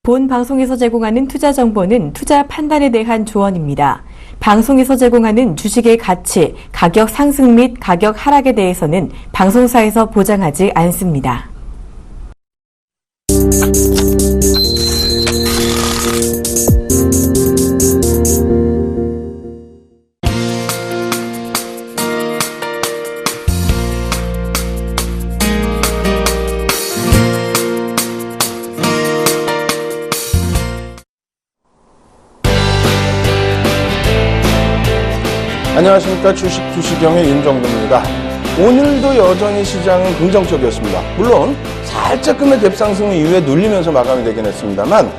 본 방송에서 제공하는 투자 정보는 투자 판단에 대한 조언입니다. 방송에서 제공하는 주식의 가치, 가격 상승 및 가격 하락에 대해서는 방송사에서 보장하지 않습니다. 안녕하십니까. 주식투시경의 윤정두입니다. 오늘도 여전히 시장은 긍정적이었습니다. 물론 살짝금의 갭상승 이후에 눌리면서 마감이 되긴 했습니다만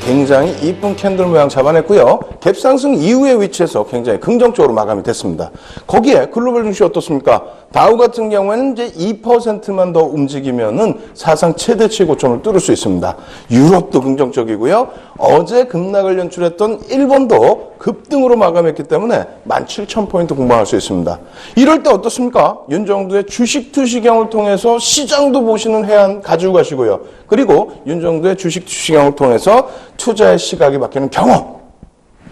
굉장히 이쁜 캔들 모양 잡아냈고요. 갭상승 이후의 위치에서 굉장히 긍정적으로 마감이 됐습니다. 거기에 글로벌 증시 어떻습니까? 다우 같은 경우에는 이제 2%만 더 움직이면은 사상 최대치 고점을 뚫을 수 있습니다. 유럽도 긍정적이고요. 어제 급락을 연출했던 일본도 급등으로 마감했기 때문에 17,000포인트 공방할 수 있습니다. 이럴 때 어떻습니까? 윤정두의 주식투시경을 통해서 시장도 보시는 해안 가지고 가시고요. 그리고 윤정두의 주식투시경을 통해서 투자의 시각이 바뀌는 경험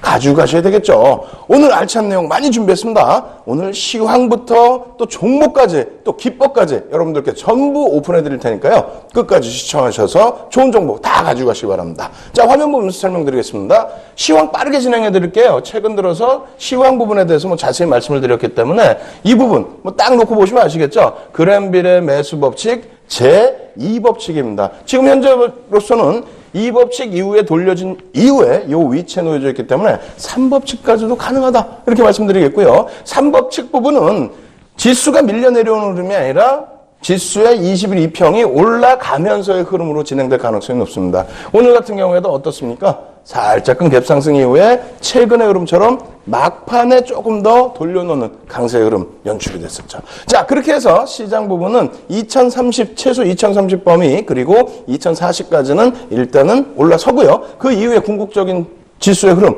가지고 가셔야 되겠죠. 오늘 알찬 내용 많이 준비했습니다. 오늘 시황부터 또 종목까지 또 기법까지 여러분들께 전부 오픈해 드릴 테니까요. 끝까지 시청하셔서 좋은 정보 다 가지고 가시기 바랍니다. 자, 화면 보면서 설명드리겠습니다. 시황 빠르게 진행해 드릴게요. 최근 들어서 시황 부분에 대해서 자세히 말씀을 드렸기 때문에 이 부분 딱 놓고 보시면 아시겠죠. 그램빌의 매수 법칙 제2법칙입니다. 지금 현재로서는 이 법칙 이후에 돌려진 이후에 이 위치에 놓여져 있기 때문에 3법칙까지도 가능하다. 이렇게 말씀드리겠고요. 3법칙 부분은 지수가 밀려 내려오는 흐름이 아니라 지수의 20일 2평이 올라가면서의 흐름으로 진행될 가능성이 높습니다. 오늘 같은 경우에도 어떻습니까? 살짝은 갭상승 이후에 최근의 흐름처럼 막판에 조금 더 돌려놓는 강세 흐름 연출이 됐었죠. 자, 그렇게 해서 시장 부분은 2030, 최소 2030 범위 그리고 2040까지는 일단은 올라서고요. 그 이후에 궁극적인 지수의 흐름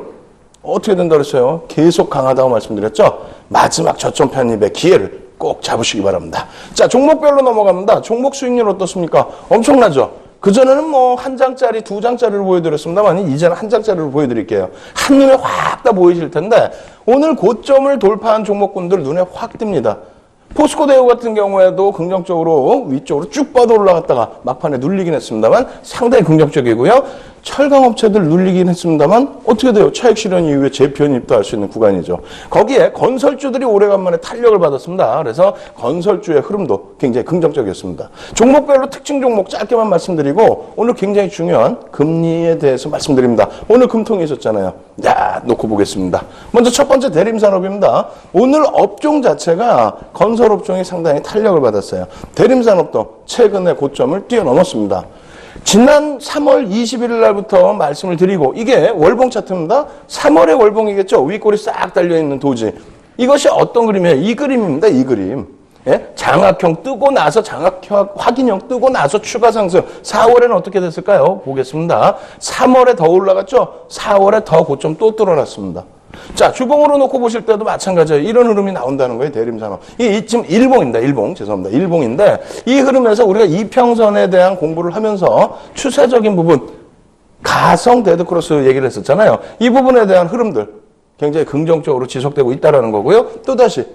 어떻게 된다 그랬어요? 계속 강하다고 말씀드렸죠. 마지막 저점 편입의 기회를 꼭 잡으시기 바랍니다. 자, 종목별로 넘어갑니다. 종목 수익률 어떻습니까? 엄청나죠? 그전에는 한 장짜리, 두 장짜리를 보여드렸습니다만 이제는 한 장짜리로 보여드릴게요. 한눈에 확 다 보이실 텐데 오늘 고점을 돌파한 종목군들 눈에 확 띕니다. 포스코대우 같은 경우에도 긍정적으로 위쪽으로 쭉 뻗어 올라갔다가 막판에 눌리긴 했습니다만 상당히 긍정적이고요. 철강업체들 눌리긴 했습니다만 어떻게 돼요? 차익 실현 이후에 재편입도 할 수 있는 구간이죠. 거기에 건설주들이 오래간만에 탄력을 받았습니다. 그래서 건설주의 흐름도 굉장히 긍정적이었습니다. 종목별로 특징 종목 짧게만 말씀드리고 오늘 굉장히 중요한 금리에 대해서 말씀드립니다. 오늘 금통이 있었잖아요. 자, 놓고 보겠습니다. 먼저 첫 번째 대림산업입니다. 오늘 업종 자체가 건설업종이 상당히 탄력을 받았어요. 대림산업도 최근의 고점을 뛰어넘었습니다. 지난 3월 21일 날부터 말씀을 드리고 이게 월봉 차트입니다. 3월의 월봉이겠죠. 윗골이 싹 달려있는 도지. 이것이 어떤 그림이에요? 이 그림입니다. 이 그림. 예? 장악형 뜨고 나서 장악형 확인형 뜨고 나서 추가 상승. 4월에는 어떻게 됐을까요? 보겠습니다. 3월에 더 올라갔죠. 4월에 더 고점 또 뚫어놨습니다. 자, 주봉으로 놓고 보실 때도 마찬가지예요. 이런 흐름이 나온다는 거예요. 대림산업. 이게 지금 일봉입니다. 일봉. 죄송합니다. 일봉인데 이 흐름에서 우리가 이평선에 대한 공부를 하면서 추세적인 부분 가성 데드크로스 얘기를 했었잖아요. 이 부분에 대한 흐름들 굉장히 긍정적으로 지속되고 있다는 거고요. 또다시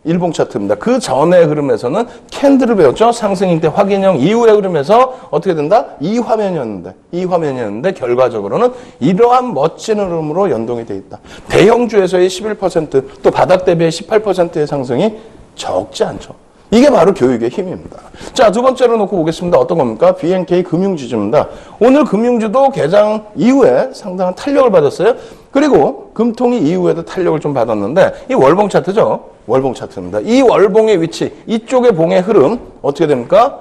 일봉 차트입니다. 그 전의 흐름에서는 캔들을 배웠죠. 상승인 때 확인형 이후의 흐름에서 어떻게 된다? 이 화면이었는데 결과적으로는 이러한 멋진 흐름으로 연동이 돼 있다. 대형주에서의 11% 또 바닥 대비의 18%의 상승이 적지 않죠. 이게 바로 교육의 힘입니다. 자, 두 번째로 놓고 보겠습니다. 어떤 겁니까? BNK 금융주주입니다. 오늘 금융주도 개장 이후에 상당한 탄력을 받았어요. 그리고 금통이 이후에도 탄력을 좀 받았는데 이 월봉 차트죠. 월봉 차트입니다. 이 월봉의 위치, 이쪽의 봉의 흐름 어떻게 됩니까?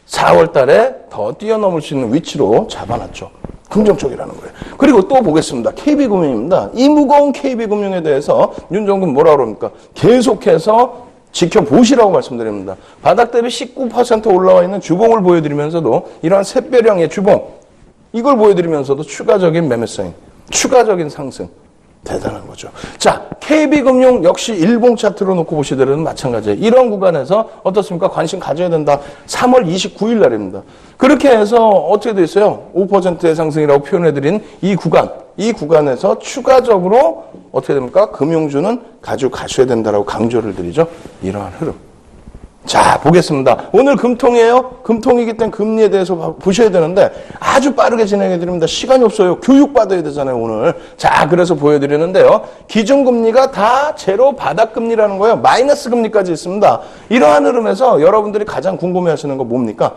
4월 달에 더 뛰어넘을 수 있는 위치로 잡아놨죠. 긍정적이라는 거예요. 그리고 또 보겠습니다. KB금융입니다. 이 무거운 KB금융에 대해서 윤정근 뭐라 그럽니까? 계속해서 지켜보시라고 말씀드립니다. 바닥 대비 19% 올라와 있는 주봉을 보여드리면서도 이러한 샛별형의 주봉 이걸 보여드리면서도 추가적인 매매성, 추가적인 상승 대단한 거죠. 자, KB금융 역시 일봉 차트로 놓고 보시더라도 마찬가지예요. 이런 구간에서 어떻습니까? 관심 가져야 된다. 3월 29일 날입니다. 그렇게 해서 어떻게 돼 있어요? 5%의 상승이라고 표현해드린 이 구간에서 추가적으로 어떻게 됩니까? 금융주는 가지고 가셔야 된다라고 강조를 드리죠. 이러한 흐름. 자, 보겠습니다. 오늘 금통이에요. 금통이기 때문에 금리에 대해서 보셔야 되는데 아주 빠르게 진행해 드립니다. 시간이 없어요. 교육받아야 되잖아요, 오늘. 자, 그래서 보여드리는데요. 기준금리가 다 제로 바닥금리라는 거예요. 마이너스 금리까지 있습니다. 이러한 흐름에서 여러분들이 가장 궁금해하시는 거 뭡니까?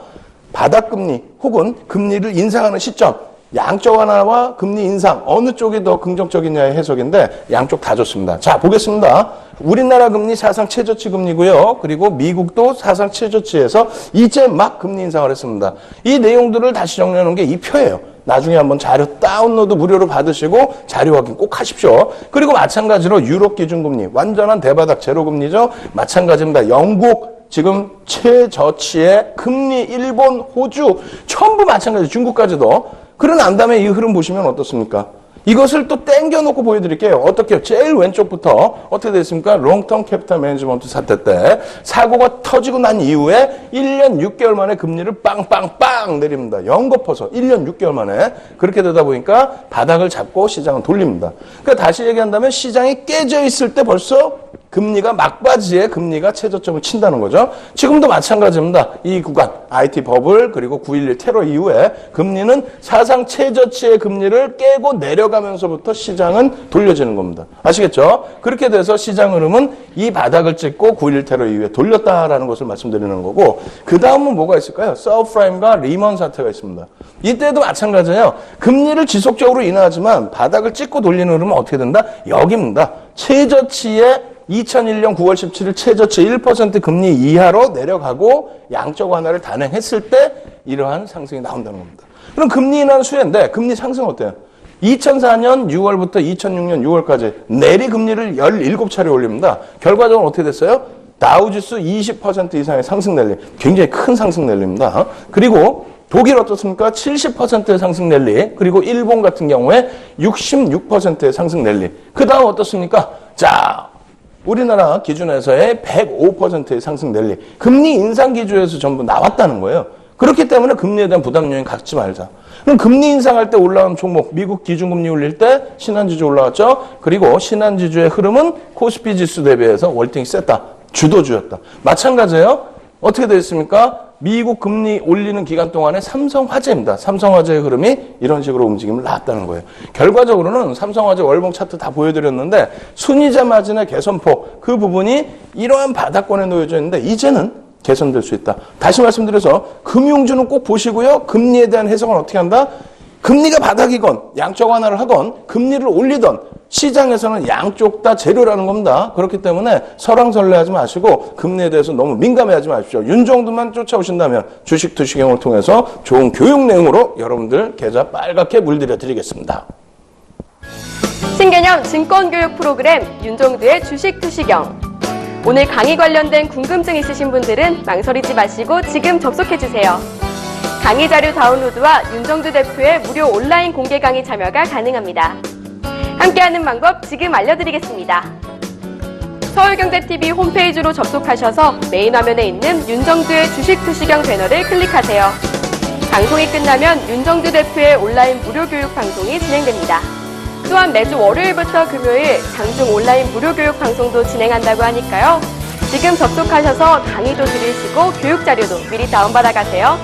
바닥금리 혹은 금리를 인상하는 시점. 양적 완화와 금리 인상 어느 쪽이 더 긍정적이냐의 해석인데 양쪽 다 좋습니다. 자, 보겠습니다. 우리나라 금리 사상 최저치 금리고요. 그리고 미국도 사상 최저치에서 이제 막 금리 인상을 했습니다. 이 내용들을 다시 정리해 놓은 게 이 표예요. 나중에 한번 자료 다운로드 무료로 받으시고 자료 확인 꼭 하십시오. 그리고 마찬가지로 유럽 기준금리 완전한 대바닥 제로금리죠. 마찬가지입니다. 영국 지금 최저치의 금리, 일본, 호주 전부 마찬가지, 중국까지도. 그러고 난 다음에 이 흐름 보시면 어떻습니까? 이것을 또 땡겨놓고 보여드릴게요. 어떻게요? 제일 왼쪽부터 어떻게 됐습니까? 롱텀 캐피탈 매니지먼트 사태 때 사고가 터지고 난 이후에 1년 6개월 만에 금리를 빵빵빵 내립니다. 연거퍼서 1년 6개월 만에. 그렇게 되다 보니까 바닥을 잡고 시장은 돌립니다. 그러니까 다시 얘기한다면 시장이 깨져 있을 때 벌써 금리가 막바지에 금리가 최저점을 친다는 거죠. 지금도 마찬가지입니다. 이 구간 IT 버블 그리고 9.11 테러 이후에 금리는 사상 최저치의 금리를 깨고 내려가면서부터 시장은 돌려지는 겁니다. 아시겠죠? 그렇게 돼서 시장 흐름은 이 바닥을 찍고 9.11 테러 이후에 돌렸다라는 것을 말씀드리는 거고, 그 다음은 뭐가 있을까요? 서브프라임과 리먼 사태가 있습니다. 이때도 마찬가지예요. 금리를 지속적으로 인하하지만 바닥을 찍고 돌리는 흐름은 어떻게 된다? 여기입니다. 최저치의 2001년 9월 17일 최저치 1% 금리 이하로 내려가고 양적 완화를 단행했을 때 이러한 상승이 나온다는 겁니다. 그럼 금리 인하는 수혜인데 금리 상승 어때요? 2004년 6월부터 2006년 6월까지 내리 금리를 17차례 올립니다. 결과적으로 어떻게 됐어요? 다우지수 20% 이상의 상승 랠리, 굉장히 큰 상승 랠리입니다. 그리고 독일 어떻습니까? 70%의 상승 랠리, 그리고 일본 같은 경우에 66%의 상승 랠리. 그 다음 어떻습니까? 자, 우리나라 기준에서의 105%의 상승 랠리. 금리 인상 기조에서 전부 나왔다는 거예요. 그렇기 때문에 금리에 대한 부담 요인 갖지 말자. 그럼 금리 인상할 때 올라온 종목, 미국 기준금리 올릴 때 신한지주 올라왔죠. 그리고 신한지주의 흐름은 코스피 지수 대비해서 월등히 셌다. 주도주였다. 마찬가지예요. 어떻게 되어 있습니까? 미국 금리 올리는 기간 동안에 삼성화재입니다. 삼성화재의 흐름이 이런 식으로 움직임을 나왔다는 거예요. 결과적으로는 삼성화재 월봉 차트 다 보여드렸는데 순이자 마진의 개선폭, 그 부분이 이러한 바닥권에 놓여져 있는데 이제는 개선될 수 있다. 다시 말씀드려서 금융주는 꼭 보시고요. 금리에 대한 해석은 어떻게 한다? 금리가 바닥이건 양적 완화를 하건 금리를 올리던 시장에서는 양쪽 다 재료라는 겁니다. 그렇기 때문에 설왕설래하지 마시고 금리에 대해서 너무 민감해하지 마십시오. 윤정도만 쫓아오신다면 주식 투시경을 통해서 좋은 교육 내용으로 여러분들 계좌 빨갛게 물들여 드리겠습니다. 신개념 증권교육 프로그램 윤종두의 주식 투시경. 오늘 강의 관련된 궁금증 있으신 분들은 망설이지 마시고 지금 접속해주세요. 강의 자료 다운로드와 윤정두 대표의 무료 온라인 공개 강의 참여가 가능합니다. 함께하는 방법 지금 알려드리겠습니다. 서울경제TV 홈페이지로 접속하셔서 메인 화면에 있는 윤정두의 주식 투시경 배너를 클릭하세요. 방송이 끝나면 윤정두 대표의 온라인 무료 교육 방송이 진행됩니다. 또한 매주 월요일부터 금요일 장중 온라인 무료 교육 방송도 진행한다고 하니까요. 지금 접속하셔서 강의도 들으시고 교육 자료도 미리 다운받아 가세요.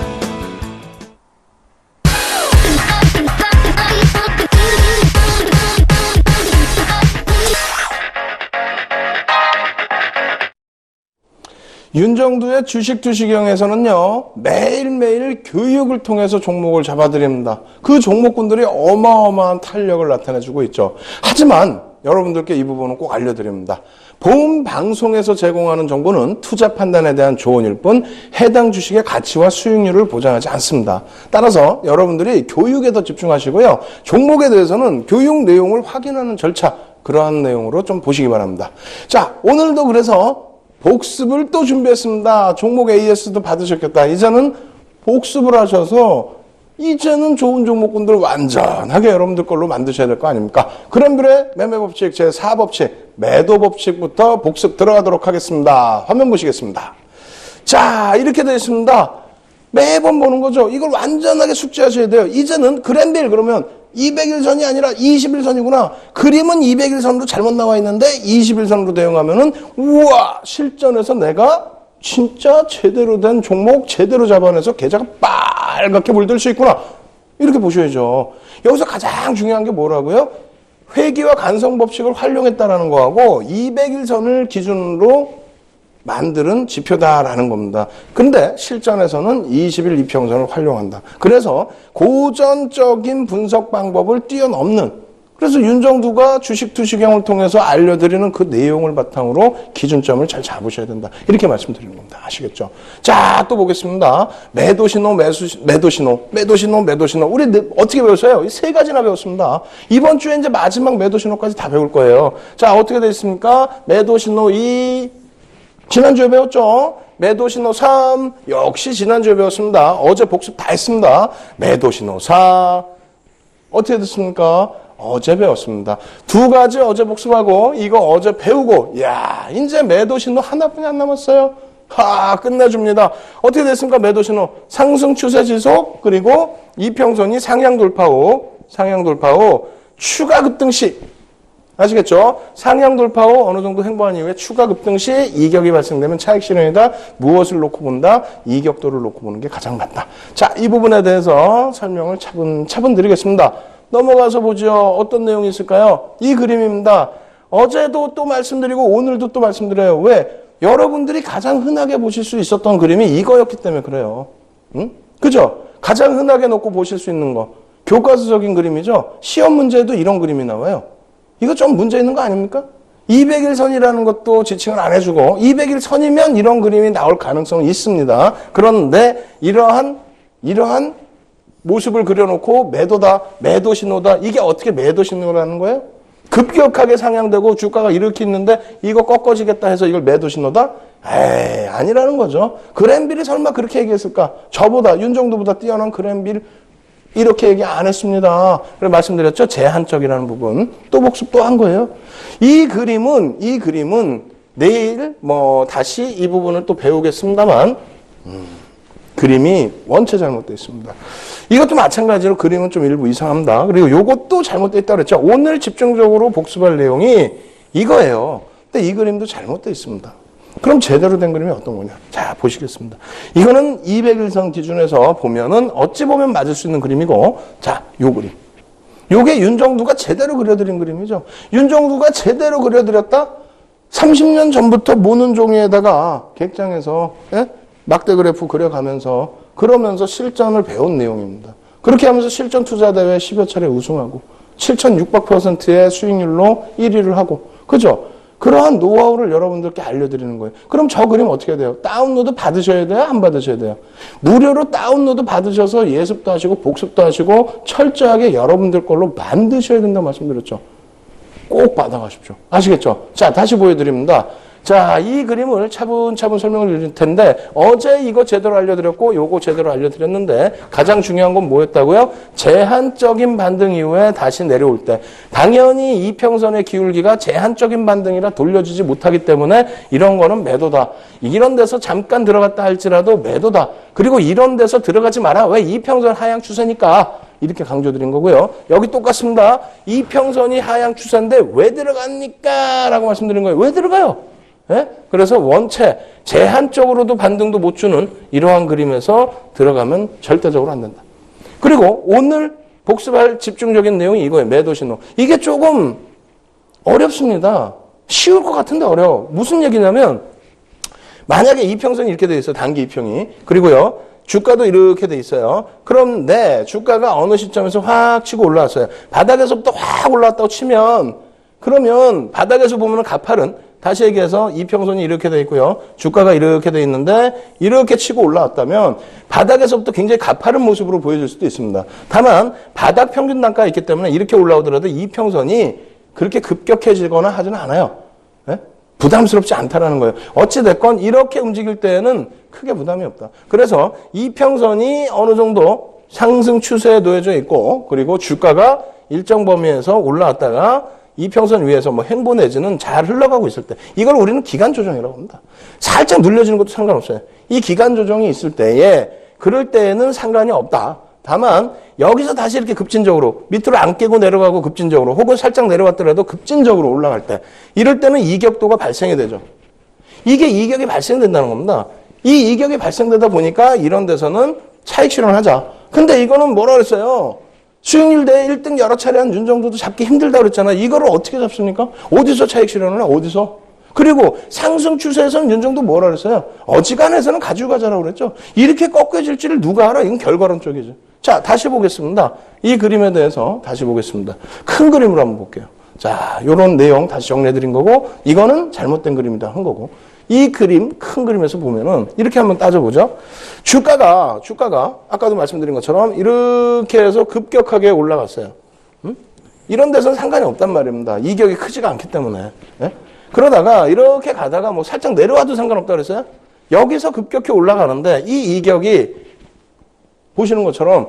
윤정두의 주식 투시경에서는요, 매일매일 교육을 통해서 종목을 잡아드립니다. 그 종목군들이 어마어마한 탄력을 나타내주고 있죠. 하지만 여러분들께 이 부분은 꼭 알려드립니다. 본 방송에서 제공하는 정보는 투자 판단에 대한 조언일 뿐 해당 주식의 가치와 수익률을 보장하지 않습니다. 따라서 여러분들이 교육에 더 집중하시고요. 종목에 대해서는 교육 내용을 확인하는 절차, 그러한 내용으로 좀 보시기 바랍니다. 자, 오늘도 그래서 복습을 또 준비했습니다. 종목 AS도 받으셨겠다. 이제는 복습을 하셔서 이제는 좋은 종목군들 완전하게 여러분들 걸로 만드셔야 될 거 아닙니까? 그랜빌의 매매법칙 제4법칙 매도법칙부터 복습 들어가도록 하겠습니다. 화면 보시겠습니다. 자, 이렇게 되어 있습니다. 매번 보는 거죠. 이걸 완전하게 숙지하셔야 돼요. 이제는 그랜빌 그러면 200일선이 아니라 20일선이구나. 그림은 200일선으로 잘못 나와 있는데 20일선으로 대응하면은 우와, 실전에서 내가 진짜 제대로 된 종목 제대로 잡아내서 계좌가 빨갛게 물들 수 있구나. 이렇게 보셔야죠. 여기서 가장 중요한 게 뭐라고요? 회귀와 간성법칙을 활용했다라는 거하고 200일선을 기준으로 만드는 지표다라는 겁니다. 근데 실전에서는 20일 이평선을 활용한다. 그래서 고전적인 분석 방법을 뛰어넘는, 그래서 윤정두가 주식 투시경을 통해서 알려드리는 그 내용을 바탕으로 기준점을 잘 잡으셔야 된다. 이렇게 말씀드리는 겁니다. 아시겠죠? 자, 또 보겠습니다. 매도신호, 매도신호. 우리 어떻게 배웠어요? 이 세 가지나 배웠습니다. 이번 주에 이제 마지막 매도신호까지 다 배울 거예요. 자, 어떻게 되어 있습니까? 매도신호 2, 지난주에 배웠죠? 매도신호 3, 역시 지난주에 배웠습니다. 어제 복습 다 했습니다. 매도신호 4, 어떻게 됐습니까? 어제 배웠습니다. 두 가지 어제 복습하고 이거 어제 배우고, 야, 이제 매도신호 하나뿐이 안 남았어요. 끝내줍니다. 어떻게 됐습니까? 매도신호 상승 추세 지속, 그리고 이평선이 상향 돌파 후 추가 급등 시, 아시겠죠? 상향 돌파 후 어느 정도 행보한 이후에 추가 급등 시 이격이 발생되면 차익 실현이다. 무엇을 놓고 본다? 이격도를 놓고 보는 게 가장 맞다. 자, 이 부분에 대해서 설명을 차분 드리겠습니다. 넘어가서 보죠. 어떤 내용이 있을까요? 이 그림입니다. 어제도 또 말씀드리고 오늘도 또 말씀드려요. 왜? 여러분들이 가장 흔하게 보실 수 있었던 그림이 이거였기 때문에 그래요. 응? 그죠? 가장 흔하게 놓고 보실 수 있는 거. 교과서적인 그림이죠? 시험 문제에도 이런 그림이 나와요. 이거 좀 문제 있는 거 아닙니까? 200일선이라는 것도 지칭을 안 해주고 200일선이면 이런 그림이 나올 가능성이 있습니다. 그런데 이러한 모습을 그려놓고 매도다, 매도신호다. 이게 어떻게 매도신호라는 거예요? 급격하게 상향되고 주가가 이렇게 있는데 이거 꺾어지겠다 해서 이걸 매도신호다? 에이, 아니라는 거죠. 그랜빌이 설마 그렇게 얘기했을까? 저보다, 윤정두보다 뛰어난 그랜빌 이렇게 얘기 안 했습니다. 그래서 말씀드렸죠. 제한적이라는 부분. 또 복습 또 한 거예요. 이 그림은 내일 다시 이 부분을 또 배우겠습니다만, 그림이 원체 잘못되어 있습니다. 이것도 마찬가지로 그림은 좀 일부 이상합니다. 그리고 요것도 잘못되어 있다고 그랬죠. 오늘 집중적으로 복습할 내용이 이거예요. 근데 이 그림도 잘못되어 있습니다. 그럼 제대로 된 그림이 어떤 거냐? 자, 보시겠습니다. 이거는 200일선 기준에서 보면은 어찌 보면 맞을 수 있는 그림이고, 자, 요 그림. 요게 윤정두가 제대로 그려드린 그림이죠. 윤정두가 제대로 그려드렸다? 30년 전부터 모는 종이에다가 객장에서 막대 그래프 그려가면서 그러면서 실전을 배운 내용입니다. 그렇게 하면서 실전 투자대회 10여 차례 우승하고 7,600%의 수익률로 1위를 하고, 그죠? 그러한 노하우를 여러분들께 알려드리는 거예요. 그럼 저 그림 어떻게 돼요? 다운로드 받으셔야 돼요? 안 받으셔야 돼요? 무료로 다운로드 받으셔서 예습도 하시고 복습도 하시고 철저하게 여러분들 걸로 만드셔야 된다고 말씀드렸죠. 꼭 받아가십시오. 아시겠죠? 자, 다시 보여드립니다. 자, 이 그림을 차분차분 설명을 드릴 텐데 어제 이거 제대로 알려드렸고 요거 제대로 알려드렸는데 가장 중요한 건 뭐였다고요? 제한적인 반등 이후에 다시 내려올 때 당연히 이평선의 기울기가 제한적인 반등이라 돌려주지 못하기 때문에 이런 거는 매도다. 이런 데서 잠깐 들어갔다 할지라도 매도다. 그리고 이런 데서 들어가지 마라. 왜? 이평선 하향 추세니까. 이렇게 강조드린 거고요. 여기 똑같습니다. 이평선이 하향 추세인데 왜 들어갑니까? 라고 말씀드린 거예요. 왜 들어가요? 예? 그래서 원체 제한적으로도 반등도 못 주는 이러한 그림에서 들어가면 절대적으로 안 된다. 그리고 오늘 복습할 집중적인 내용이 이거예요. 매도신호. 이게 조금 어렵습니다. 쉬울 것 같은데 어려워. 무슨 얘기냐면 만약에 이평선이 이렇게 돼 있어요. 단기 이평이. 그리고요. 주가도 이렇게 돼 있어요. 그런데 주가가 어느 시점에서 확 치고 올라왔어요. 바닥에서부터 확 올라왔다고 치면 그러면 바닥에서 보면 가파른 다시 얘기해서 이평선이 이렇게 돼 있고요. 주가가 이렇게 돼 있는데 이렇게 치고 올라왔다면 바닥에서부터 굉장히 가파른 모습으로 보여질 수도 있습니다. 다만 바닥 평균 단가가 있기 때문에 이렇게 올라오더라도 이평선이 그렇게 급격해지거나 하지는 않아요. 네? 부담스럽지 않다라는 거예요. 어찌됐건 이렇게 움직일 때에는 크게 부담이 없다. 그래서 이평선이 어느 정도 상승 추세에 놓여져 있고 그리고 주가가 일정 범위에서 올라왔다가 이평선 위에서 뭐 횡보 내지는 잘 흘러가고 있을 때 이걸 우리는 기간 조정이라고 합니다. 살짝 눌려지는 것도 상관없어요. 이 기간 조정이 있을 때에 그럴 때에는 상관이 없다. 다만 여기서 다시 이렇게 급진적으로 밑으로 안 깨고 내려가고 급진적으로 혹은 살짝 내려왔더라도 급진적으로 올라갈 때 이럴 때는 이격도가 발생이 되죠. 이게 이격이 발생된다는 겁니다. 이 이격이 발생되다 보니까 이런 데서는 차익 실현하자. 근데 이거는 뭐라 그랬어요? 수익률 대 1등 여러 차례 한 윤정도도 잡기 힘들다 그랬잖아. 이거를 어떻게 잡습니까? 어디서 차익 실현을 해? 어디서? 그리고 상승 추세에서는 윤정도 뭐라 그랬어요? 어지간해서는 가지고 가자라고 그랬죠. 이렇게 꺾여질지를 누가 알아? 이건 결과론 쪽이죠. 자, 다시 보겠습니다. 이 그림에 대해서 다시 보겠습니다. 큰 그림으로 한번 볼게요. 자, 요런 내용 다시 정리해드린 거고 이거는 잘못된 그림이다 한 거고 이 그림, 큰 그림에서 보면은 이렇게 한번 따져보죠. 주가가 아까도 말씀드린 것처럼 이렇게 해서 급격하게 올라갔어요. 이런 데서는 상관이 없단 말입니다. 이격이 크지가 않기 때문에. 예? 그러다가 이렇게 가다가 뭐 살짝 내려와도 상관없다 그랬어요? 여기서 급격히 올라가는데 이 이격이 보시는 것처럼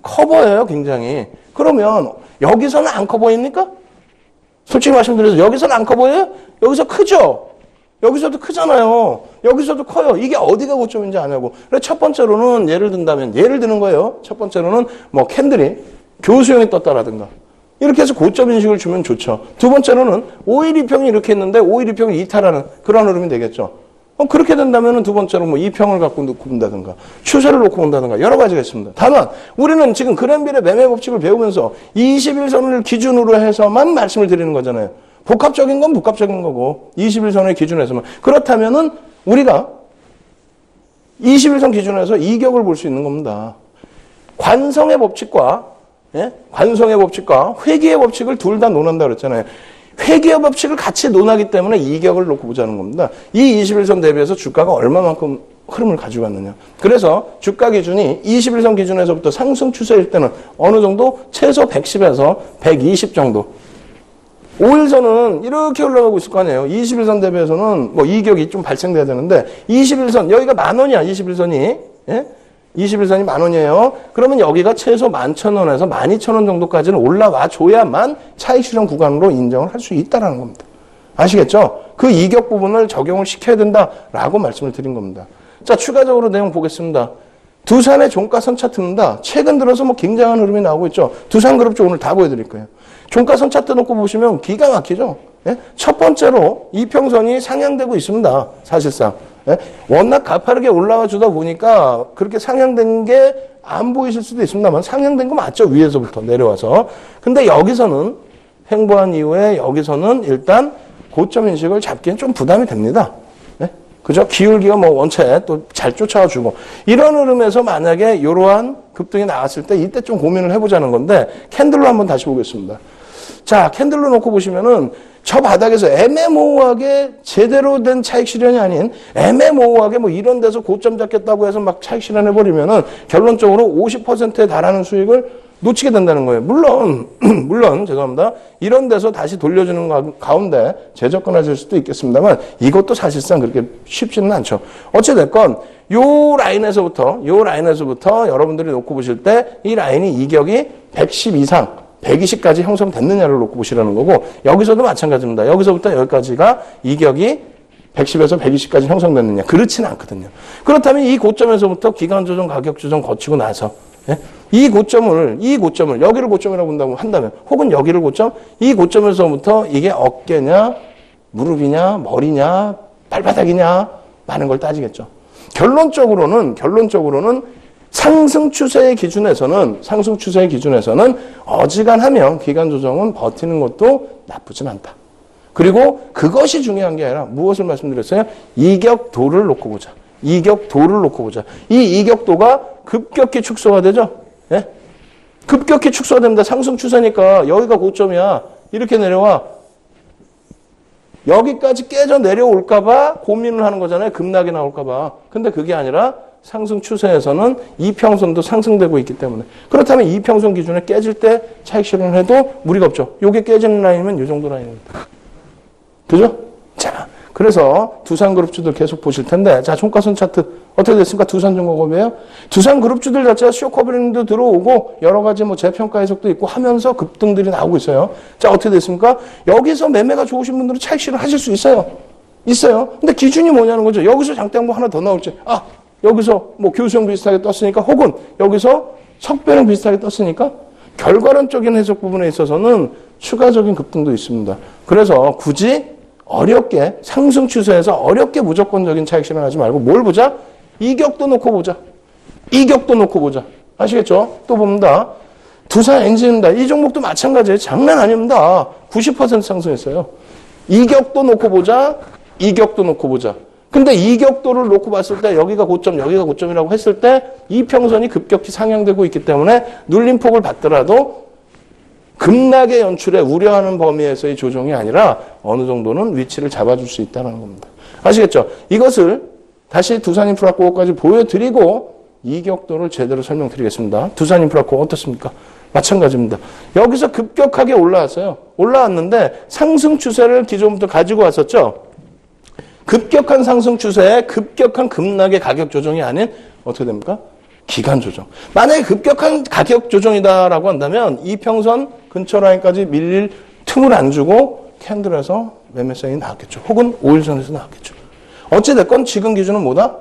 커 보여요, 굉장히. 그러면 여기서는 안 커 보입니까? 솔직히 말씀드려서 여기서는 안 커 보여요? 여기서 크죠? 여기서도 크잖아요. 여기서도 커요. 이게 어디가 고점인지 아냐고. 그래서 첫 번째로는 예를 드는 거예요. 첫 번째로는 뭐 캔들이 교수형이 떴다라든가. 이렇게 해서 고점 인식을 주면 좋죠. 두 번째로는 5일 2평이 이렇게 했는데 5일 2평이 이탈하는 그런 흐름이 되겠죠. 그렇게 된다면 두 번째로 뭐 2평을 갖고 놓고 본다든가 추세를 놓고 본다든가 여러 가지가 있습니다. 다만 우리는 지금 그랜빌의 매매 법칙을 배우면서 21선을 기준으로 해서만 말씀을 드리는 거잖아요. 복합적인 건 복합적인 거고 21선을 기준해서만. 그렇다면은 우리가 21선 기준에서 이격을 볼 수 있는 겁니다. 관성의 법칙과 관성의 법칙과 회귀의 법칙을 둘 다 논한다 그랬잖아요. 회귀의 법칙을 같이 논하기 때문에 이격을 놓고 보자는 겁니다. 이 21선 대비해서 주가가 얼마만큼 흐름을 가지고 왔느냐. 그래서 주가 기준이 21선 기준에서부터 상승 추세일 때는 어느 정도 최소 110에서 120 정도. 5일선은 이렇게 올라가고 있을 거 아니에요. 21선 대비해서는 뭐 이격이 좀 발생돼야 되는데 21선 여기가 10,000원이야. 21선이. 예? 21선이 10,000원이에요. 그러면 여기가 최소 11,000원에서 12,000원 정도까지는 올라와 줘야만 차익 실현 구간으로 인정을 할 수 있다는 겁니다. 아시겠죠? 그 이격 부분을 적용을 시켜야 된다라고 말씀을 드린 겁니다. 자, 추가적으로 내용 보겠습니다. 두산의 종가선 차트입니다. 최근 들어서 뭐 굉장한 흐름이 나오고 있죠. 두산그룹 오늘 다 보여드릴 거예요. 종가선 차트 놓고 보시면 기가 막히죠. 예? 첫 번째로 이평선이 상향되고 있습니다. 사실상. 예? 워낙 가파르게 올라와 주다 보니까 그렇게 상향된 게 안 보이실 수도 있습니다만 상향된 거 맞죠? 위에서부터 내려와서. 근데 여기서는 횡보한 이후에 여기서는 일단 고점 인식을 잡기엔 좀 부담이 됩니다. 예? 그죠? 기울기가 뭐 원체 또 잘 쫓아와 주고 이런 흐름에서 만약에 이러한 급등이 나왔을 때 이때 좀 고민을 해보자는 건데 캔들로 한번 다시 보겠습니다. 자, 캔들로 놓고 보시면은 저 바닥에서 애매모호하게 제대로 된 차익 실현이 아닌 애매모호하게 뭐 이런 데서 고점 잡겠다고 해서 막 차익 실현해버리면은 결론적으로 50%에 달하는 수익을 놓치게 된다는 거예요. 물론 죄송합니다. 이런 데서 다시 돌려주는 가운데 재접근하실 수도 있겠습니다만 이것도 사실상 그렇게 쉽지는 않죠. 어찌됐건 요 라인에서부터 여러분들이 놓고 보실 때 이 라인이 이격이 110 이상 120까지 형성됐느냐를 놓고 보시라는 거고 여기서도 마찬가지입니다. 여기서부터 여기까지가 이격이 110에서 120까지 형성됐느냐. 그렇지는 않거든요. 그렇다면 이 고점에서부터 기간 조정, 가격 조정 거치고 나서 이 고점을 여기를 고점이라고 본다고 한다면 혹은 여기를 고점, 이 고점에서부터 이게 어깨냐, 무릎이냐, 머리냐, 발바닥이냐 많은 걸 따지겠죠. 결론적으로는 상승 추세의 기준에서는 어지간하면 기간 조정은 버티는 것도 나쁘진 않다. 그리고 그것이 중요한 게 아니라 무엇을 말씀드렸어요? 이격도를 놓고 보자. 이 이격도가 급격히 축소가 되죠? 예? 급격히 축소가 됩니다. 상승 추세니까 여기가 고점이야. 이렇게 내려와. 여기까지 깨져 내려올까봐 고민을 하는 거잖아요. 급락이 나올까봐. 근데 그게 아니라 상승 추세에서는 이평선도 상승되고 있기 때문에 그렇다면 이평선 기준에 깨질 때 차익 실현을 해도 무리가 없죠. 요게 깨지는 라인이면 이 정도 라인입니다. 그죠? 자, 그래서 두산그룹주들 계속 보실 텐데, 자, 종가선 차트 어떻게 됐습니까? 두산중공업이에요. 두산그룹주들 자체가 쇼커버링도 들어오고 여러 가지 뭐 재평가 해석도 있고 하면서 급등들이 나오고 있어요. 자, 어떻게 됐습니까? 여기서 매매가 좋으신 분들은 차익 실현하실 수 있어요. 있어요. 근데 기준이 뭐냐는 거죠. 여기서 장대 한번 하나 더 나올지, 아, 여기서 뭐 교수형 비슷하게 떴으니까, 혹은 여기서 석배형 비슷하게 떴으니까, 결과론적인 해석 부분에 있어서는 추가적인 급등도 있습니다. 그래서 굳이 어렵게 상승 추세에서 어렵게 무조건적인 차익 실현하지 말고 뭘 보자? 이격도 놓고 보자. 이격도 놓고 보자. 아시겠죠? 또 봅니다. 두산 엔진입니다. 이 종목도 마찬가지예요. 장난 아닙니다. 90% 상승했어요. 이격도 놓고 보자. 이격도 놓고 보자. 근데 이격도를 놓고 봤을 때 여기가 고점, 여기가 고점이라고 했을 때 이평선이 급격히 상향되고 있기 때문에 눌림폭을 받더라도 급락의 연출에 우려하는 범위에서의 조정이 아니라 어느 정도는 위치를 잡아줄 수 있다는 겁니다. 아시겠죠? 이것을 다시 두산인프라코어까지 보여드리고 이격도를 제대로 설명드리겠습니다. 두산인프라코어 어떻습니까? 마찬가지입니다. 여기서 급격하게 올라왔어요. 올라왔는데 상승 추세를 기존부터 가지고 왔었죠. 급격한 상승 추세에 급격한 급락의 가격 조정이 아닌 어떻게 됩니까? 기간 조정. 만약에 급격한 가격 조정이다라고 한다면 이평선 근처 라인까지 밀릴 틈을 안 주고 캔들에서 매매 사인이 나왔겠죠. 혹은 5일선에서 나왔겠죠. 어찌됐건 지금 기준은 뭐다?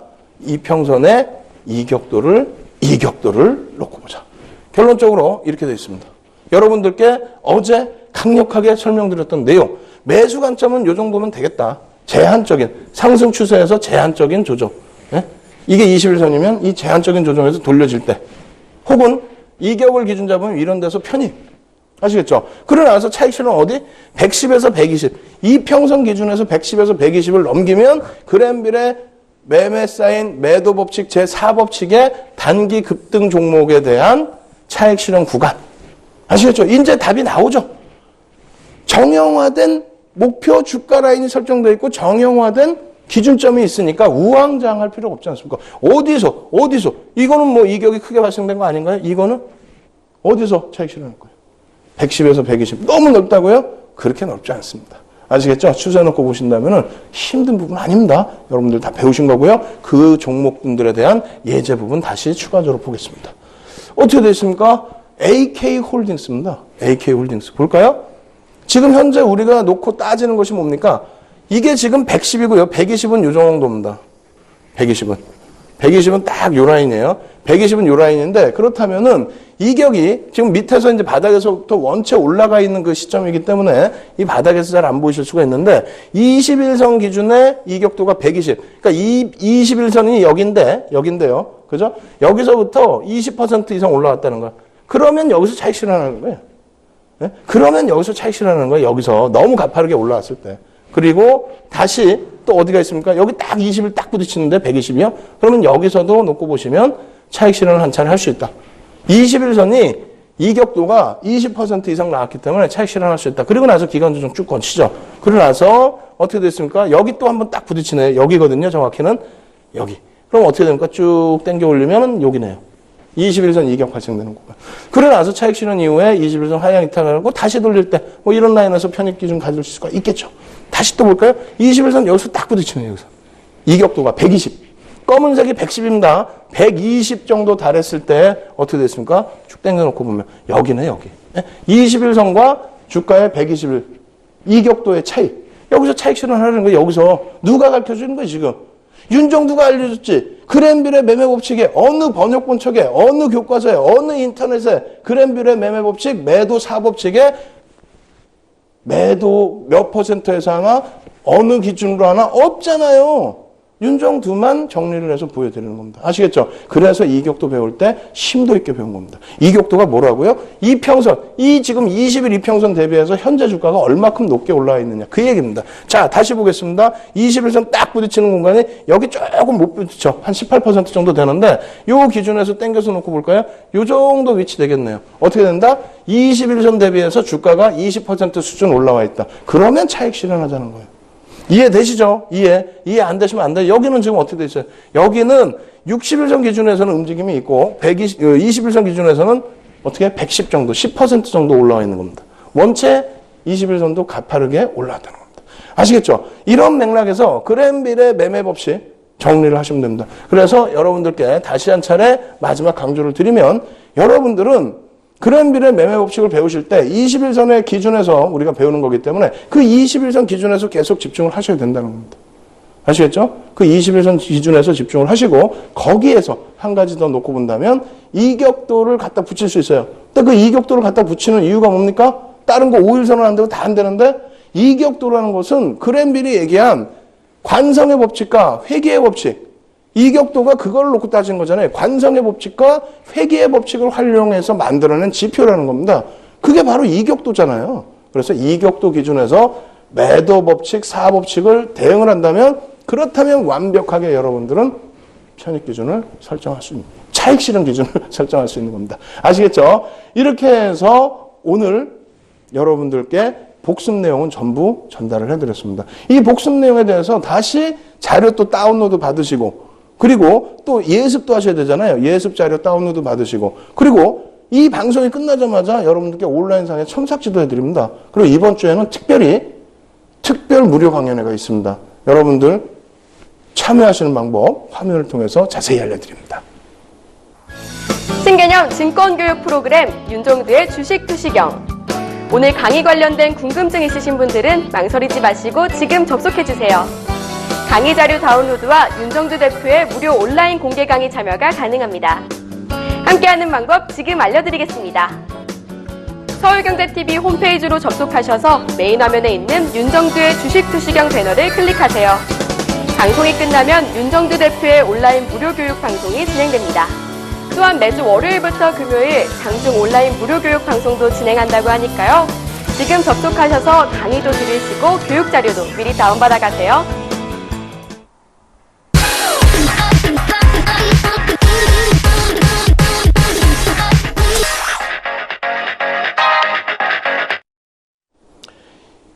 이평선의 이격도를 놓고 보자. 결론적으로 이렇게 되어 있습니다. 여러분들께 어제 강력하게 설명드렸던 내용, 매수 관점은 이 정도면 되겠다. 제한적인 상승 추세에서 제한적인 조정. 예? 이게 21선이면 이 제한적인 조정에서 돌려질 때, 혹은 이격을 기준 잡으면 이런 데서 편입. 아시겠죠? 그러고 나서 차익 실현 어디? 110에서 120. 이평선 기준에서 110에서 120을 넘기면 그랜빌의 매매 사인 매도 법칙 제4법칙의 단기 급등 종목에 대한 차익 실현 구간. 아시겠죠? 이제 답이 나오죠? 정형화된 목표 주가 라인이 설정되어 있고 정형화된 기준점이 있으니까 우왕좌왕할 필요가 없지 않습니까? 어디서? 이거는 뭐 이격이 크게 발생된 거 아닌가요? 이거는 어디서 차익 실현할 거예요? 110에서 120. 너무 넓다고요? 그렇게 넓지 않습니다. 아시겠죠? 추세 놓고 보신다면 힘든 부분 아닙니다. 여러분들 다 배우신 거고요. 그 종목분들에 대한 예제 부분 다시 추가적으로 보겠습니다. 어떻게 되어 있습니까? AK홀딩스입니다. AK홀딩스. 볼까요? 지금 현재 우리가 놓고 따지는 것이 뭡니까? 이게 지금 110이고요. 120은 요 정도입니다. 120은 딱 요 라인이에요. 120은 요 라인인데, 그렇다면은 이격이 지금 밑에서 이제 바닥에서부터 원체 올라가 있는 그 시점이기 때문에 이 바닥에서 잘 안 보이실 수가 있는데, 21선 기준의 이격도가 120. 그러니까 이 21선이 여긴데요. 그죠? 여기서부터 20% 이상 올라왔다는 거야. 그러면 여기서 차익 실현하는 거예요. 네? 그러면 여기서 차익 실현하는 거예요. 여기서 너무 가파르게 올라왔을 때. 그리고 다시 또 어디가 있습니까? 여기 딱 20을 딱 부딪히는데 120이요? 그러면 여기서도 놓고 보시면 차익 실현을 한 차례 할 수 있다. 21선이 이격도가 20% 이상 나왔기 때문에 차익 실현할 수 있다. 그리고 나서 기간 조정 쭉 거치죠. 그러고 나서 어떻게 됐습니까? 여기 또 한번 딱 부딪히네요. 여기거든요. 정확히는 여기. 그럼 어떻게 됩니까? 쭉 당겨 올리면 여기네요. 21선 이격 발생되는 거고요. 그러고 나서 차익 실현 이후에 21선 하향 이탈하고 다시 돌릴 때 뭐 이런 라인에서 편입 기준 가질 수가 있겠죠. 다시 또 볼까요? 21선 여기서 딱 부딪히네요. 여기서. 이격도가 120. 검은색이 110입니다. 120 정도 달했을 때 어떻게 됐습니까? 쭉 당겨놓고 보면 여기네, 여기. 21선과 주가의 120일 이격도의 차이. 여기서 차익 실현하는 거예요. 여기서 누가 가르쳐주는 거예요, 지금? 윤정두가 알려줬지. 그랜빌의 매매 법칙에 어느 번역본 책에 어느 교과서에 어느 인터넷에 그랜빌의 매매 법칙 매도 4법칙에 매도 몇 %에서 하나 어느 기준으로 하나 없잖아요. 윤정두만 정리를 해서 보여드리는 겁니다. 아시겠죠? 그래서 이격도 배울 때 심도 있게 배운 겁니다. 이격도가 뭐라고요? 이평선, 이 지금 20일 이평선 대비해서 현재 주가가 얼마큼 높게 올라와 있느냐. 그 얘기입니다. 자, 다시 보겠습니다. 21선 딱 부딪히는 공간이 여기 조금 못 부딪혀. 한 18% 정도 되는데 요 기준에서 당겨서 놓고 볼까요? 요 정도 위치 되겠네요. 어떻게 된다? 21선 대비해서 주가가 20% 수준 올라와 있다. 그러면 차익 실현하자는 거예요. 이해되시죠? 이해 안 되시면 안 돼요. 여기는 지금 어떻게 돼 있어요? 여기는 60일선 기준에서는 움직임이 있고 21선 기준에서는 어떻게 110 정도, 10% 정도 올라와 있는 겁니다. 원체 21선도 가파르게 올라왔다는 겁니다. 아시겠죠? 이런 맥락에서 그랜빌의 매매 법칙 정리를 하시면 됩니다. 그래서 여러분들께 다시 한 차례 마지막 강조를 드리면 여러분들은 그랜빌의 매매 법칙을 배우실 때 21선의 기준에서 우리가 배우는 거기 때문에 그 21선 기준에서 계속 집중을 하셔야 된다는 겁니다. 아시겠죠? 그 21선 기준에서 집중을 하시고 거기에서 한 가지 더 놓고 본다면 이격도를 갖다 붙일 수 있어요. 근데 그 이격도를 갖다 붙이는 이유가 뭡니까? 다른 거 5일선은 안 되고 다 안 되는데 이격도라는 것은 그랜빌이 얘기한 관성의 법칙과 회귀의 법칙, 이격도가 그걸 놓고 따진 거잖아요. 관성의 법칙과 회귀의 법칙을 활용해서 만들어낸 지표라는 겁니다. 그게 바로 이격도잖아요. 그래서 이격도 기준에서 매도 법칙, 사법칙을 대응을 한다면 그렇다면 완벽하게 여러분들은 편입 기준을 설정할 수 있는, 차익 실현 기준을 설정할 수 있는 겁니다. 아시겠죠? 이렇게 해서 오늘 여러분들께 복습 내용은 전부 전달을 해드렸습니다. 이 복습 내용에 대해서 다시 자료 또 다운로드 받으시고 그리고 또 예습도 하셔야 되잖아요. 예습 자료 다운로드 받으시고 그리고 이 방송이 끝나자마자 여러분들께 온라인상에 첨삭지도 해드립니다. 그리고 이번 주에는 특별 무료 강연회가 있습니다. 여러분들 참여하시는 방법 화면을 통해서 자세히 알려드립니다. 신개념 증권교육 프로그램 윤종두의 주식 투시경. 오늘 강의 관련된 궁금증 있으신 분들은 망설이지 마시고 지금 접속해주세요. 강의 자료 다운로드와 윤종두 대표의 무료 온라인 공개 강의 참여가 가능합니다. 함께하는 방법 지금 알려드리겠습니다. 서울경제TV 홈페이지로 접속하셔서 메인 화면에 있는 윤종두의 주식 투시경 배너를 클릭하세요. 방송이 끝나면 윤종두 대표의 온라인 무료 교육 방송이 진행됩니다. 또한 매주 월요일부터 금요일 장중 온라인 무료 교육 방송도 진행한다고 하니까요. 지금 접속하셔서 강의도 들으시고 교육 자료도 미리 다운받아 가세요.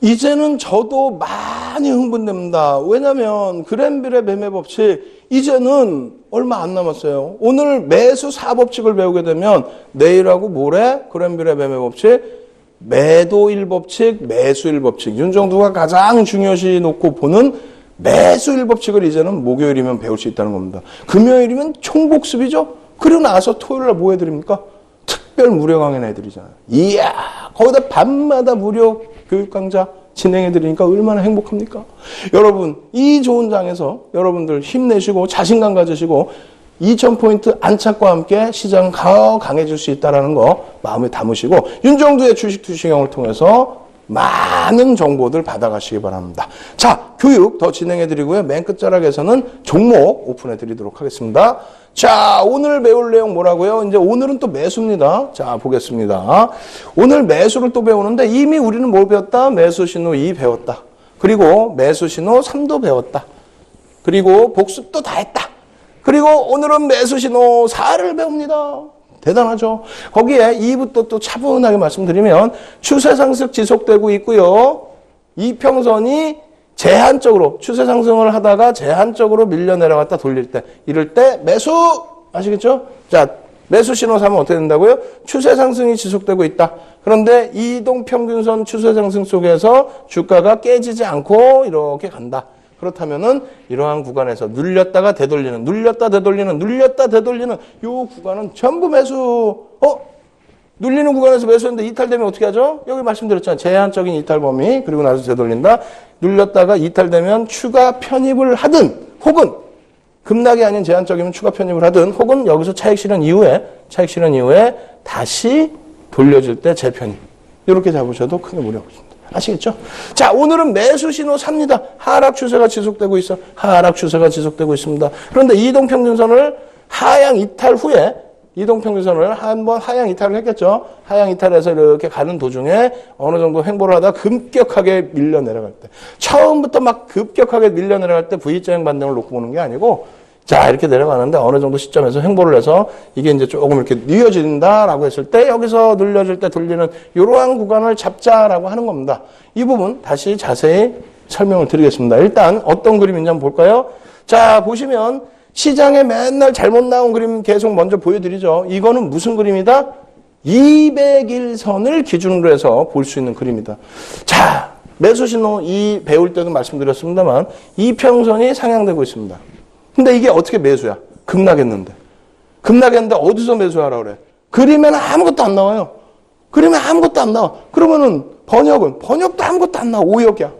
이제는 저도 많이 흥분됩니다. 왜냐하면 그랜빌의 매매 법칙 이제는 얼마 안 남았어요. 오늘 매수 4법칙을 배우게 되면 내일하고 모레 그랜빌의 매매 법칙, 매도 1법칙, 매수 1법칙, 윤종두가 가장 중요시 놓고 보는 매수 1법칙을 이제는 목요일이면 배울 수 있다는 겁니다. 금요일이면 총복습이죠. 그리고 나서 토요일날 뭐 해드립니까? 특별 무료 강연 해드리잖아요. 이야, 거기다 밤마다 무료 교육 강좌 진행해드리니까 얼마나 행복합니까? 여러분, 이 좋은 장에서 여러분들 힘내시고 자신감 가지시고 2000포인트 안착과 함께 시장 더 강해질 수 있다는 거 마음에 담으시고 윤종두의 주식 투시경을 통해서 많은 정보들 받아가시기 바랍니다. 자, 교육 더 진행해드리고요. 맨 끝자락에서는 종목 오픈해드리도록 하겠습니다. 자, 오늘 배울 내용 뭐라고요? 이제 오늘은 또 매수입니다. 자, 보겠습니다. 오늘 매수를 또 배우는데 이미 우리는 뭘 배웠다? 매수 신호 2 배웠다. 그리고 매수 신호 3도 배웠다. 그리고 복습도 다 했다. 그리고 오늘은 매수 신호 4를 배웁니다. 대단하죠? 거기에 2부터 또 차분하게 말씀드리면 추세 상승 지속되고 있고요. 이평선이 제한적으로 추세 상승을 하다가 제한적으로 밀려 내려갔다 돌릴 때 이럴 때 매수 아시겠죠? 자, 매수 신호 3은 어떻게 된다고요? 추세 상승이 지속되고 있다. 그런데 이동평균선 추세 상승 속에서 주가가 깨지지 않고 이렇게 간다. 그렇다면은 이러한 구간에서 눌렸다가 되돌리는, 눌렸다 되돌리는, 눌렸다 되돌리는 요 구간은 전부 매수. 눌리는 구간에서 매수했는데 이탈되면 어떻게 하죠? 여기 말씀드렸잖아요. 제한적인 이탈 범위, 그리고 나서 되돌린다. 눌렸다가 이탈되면 추가 편입을 하든, 혹은 급락이 아닌 제한적이면 추가 편입을 하든, 혹은 여기서 차익 실현 이후에 다시 돌려줄 때 재편입. 이렇게 잡으셔도 크게 무리 없습니다. 아시겠죠? 자, 오늘은 매수 신호 삽니다. 하락 추세가 지속되고 있어. 하락 추세가 지속되고 있습니다. 그런데 이동평균선을 하향 이탈 후에 이동평균선을 한번 하향 이탈을 했겠죠. 하향 이탈해서 이렇게 가는 도중에 어느 정도 횡보를 하다 급격하게 밀려 내려갈 때, 처음부터 막 급격하게 밀려 내려갈 때 V자형 반등을 놓고 보는 게 아니고, 자, 이렇게 내려가는데 어느 정도 시점에서 횡보를 해서 이게 이제 조금 이렇게 뉘어진다라고 했을 때 여기서 눌려질 때 돌리는 이러한 구간을 잡자라고 하는 겁니다. 이 부분 다시 자세히 설명을 드리겠습니다. 일단 어떤 그림인지 한번 볼까요? 자, 보시면 시장에 맨날 잘못 나온 그림 계속 먼저 보여드리죠. 이거는 무슨 그림이다? 200일선을 기준으로 해서 볼 수 있는 그림이다. 자, 매수 신호 이 배울 때도 말씀드렸습니다만 이평선이 상향되고 있습니다. 근데 이게 어떻게 매수야? 급락했는데 어디서 매수하라 그래? 그림에는 아무것도 안 나와요. 그림에 아무것도 안 나와. 그러면은 번역도 아무것도 안 나와. 오역이야.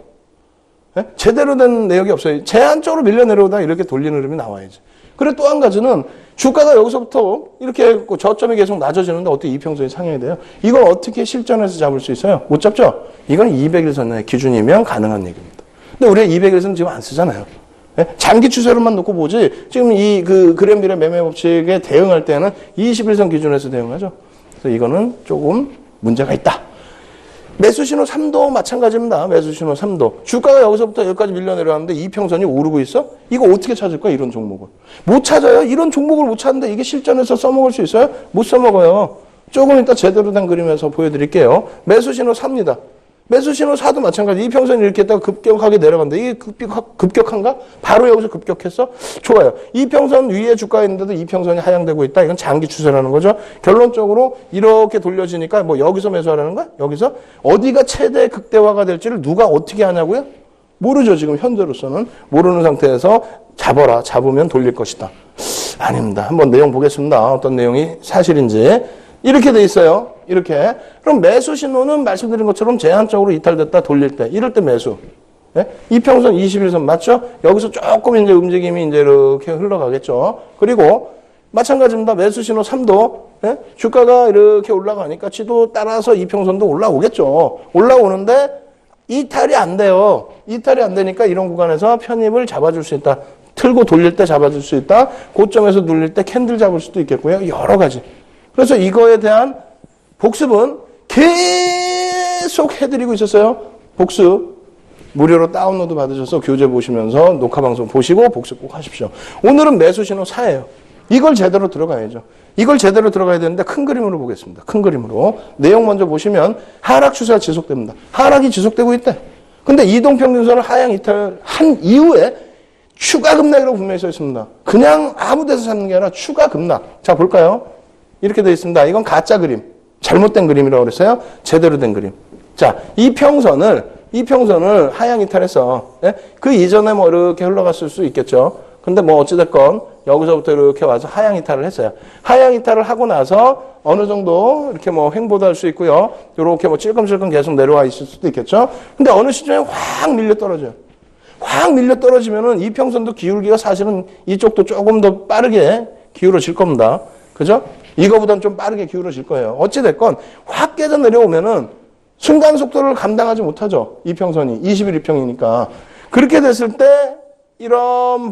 예? 제대로 된 내역이 없어요. 제한적으로 밀려 내려오다 이렇게 돌리는 흐름이 나와야지. 그리고 또 한 가지는 주가가 여기서부터 이렇게 저점이 계속 낮아지는데 어떻게 이평선이 상향이 돼요? 이걸 어떻게 실전에서 잡을 수 있어요? 못 잡죠? 이건 200일선의 기준이면 가능한 얘기입니다. 근데 우리가 200일선 지금 안 쓰잖아요. 예? 장기 추세로만 놓고 보지 지금 이 그램빌의 매매 법칙에 대응할 때는 21선 기준에서 대응하죠. 그래서 이거는 조금 문제가 있다. 매수신호 3도 마찬가지입니다. 매수신호 3도. 주가가 여기서부터 여기까지 밀려 내려왔는데 이평선이 오르고 있어? 이거 어떻게 찾을 거야? 이런 종목을. 못 찾아요. 이런 종목을 못 찾는데 이게 실전에서 써먹을 수 있어요? 못 써먹어요. 조금 이따 제대로 된 그림에서 보여드릴게요. 매수신호 4입니다. 매수신호 4도 마찬가지. 이평선이 이렇게 했다가 급격하게 내려간다. 이게 급격한가? 바로 여기서 급격했어? 좋아요. 이평선 위에 주가가 있는데도 이평선이 하향되고 있다. 이건 장기 추세라는 거죠. 결론적으로 이렇게 돌려지니까 뭐 여기서 매수하라는 거야? 여기서? 어디가 최대 극대화가 될지를 누가 어떻게 하냐고요? 모르죠. 지금 현재로서는. 모르는 상태에서 잡아라. 잡으면 돌릴 것이다. 아닙니다. 한번 내용 보겠습니다. 어떤 내용이 사실인지. 이렇게 돼 있어요. 이렇게. 그럼 매수 신호는 말씀드린 것처럼 제한적으로 이탈됐다 돌릴 때, 이럴 때 매수. 예? 이평선 21선 맞죠? 여기서 조금 이제 움직임이 이제 이렇게 흘러가겠죠. 그리고 마찬가지입니다. 매수 신호 3도. 예? 주가가 이렇게 올라가니까 지도 따라서 이평선도 올라오겠죠. 올라오는데 이탈이 안 돼요. 이탈이 안 되니까 이런 구간에서 편입을 잡아줄 수 있다. 틀고 돌릴 때 잡아줄 수 있다. 고점에서 눌릴 때 캔들 잡을 수도 있겠고요. 여러 가지. 그래서 이거에 대한 복습은 계속 해드리고 있었어요. 복습. 무료로 다운로드 받으셔서 교재 보시면서 녹화방송 보시고 복습 꼭 하십시오. 오늘은 매수신호 4예요. 이걸 제대로 들어가야죠. 이걸 제대로 들어가야 되는데 큰 그림으로 보겠습니다. 큰 그림으로. 내용 먼저 보시면 하락 추세가 지속됩니다. 하락이 지속되고 있대. 근데 이동평균선을 하향 이탈한 이후에 추가 급락이라고 분명히 써 있습니다. 그냥 아무 데서 찾는 게 아니라 추가 급락. 자, 볼까요? 이렇게 되어 있습니다. 이건 가짜 그림. 잘못된 그림이라고 그랬어요. 제대로 된 그림. 자, 이평선을 하향 이탈해서, 예? 그 이전에 뭐 이렇게 흘러갔을 수 있겠죠. 근데 뭐 어찌됐건 여기서부터 이렇게 와서 하향 이탈을 했어요. 하향 이탈을 하고 나서 어느 정도 이렇게 뭐 횡보도 할 수 있고요. 이렇게 뭐 찔끔찔끔 계속 내려와 있을 수도 있겠죠. 근데 어느 시점에 확 밀려 떨어져요. 확 밀려 떨어지면은 이평선도 기울기가 사실은 이쪽도 조금 더 빠르게 기울어질 겁니다. 그죠? 이거보단 좀 빠르게 기울어질 거예요. 어찌됐건 확 깨져 내려오면은 순간 속도를 감당하지 못하죠. 이평선이 21평이니까. 그렇게 됐을 때 이러한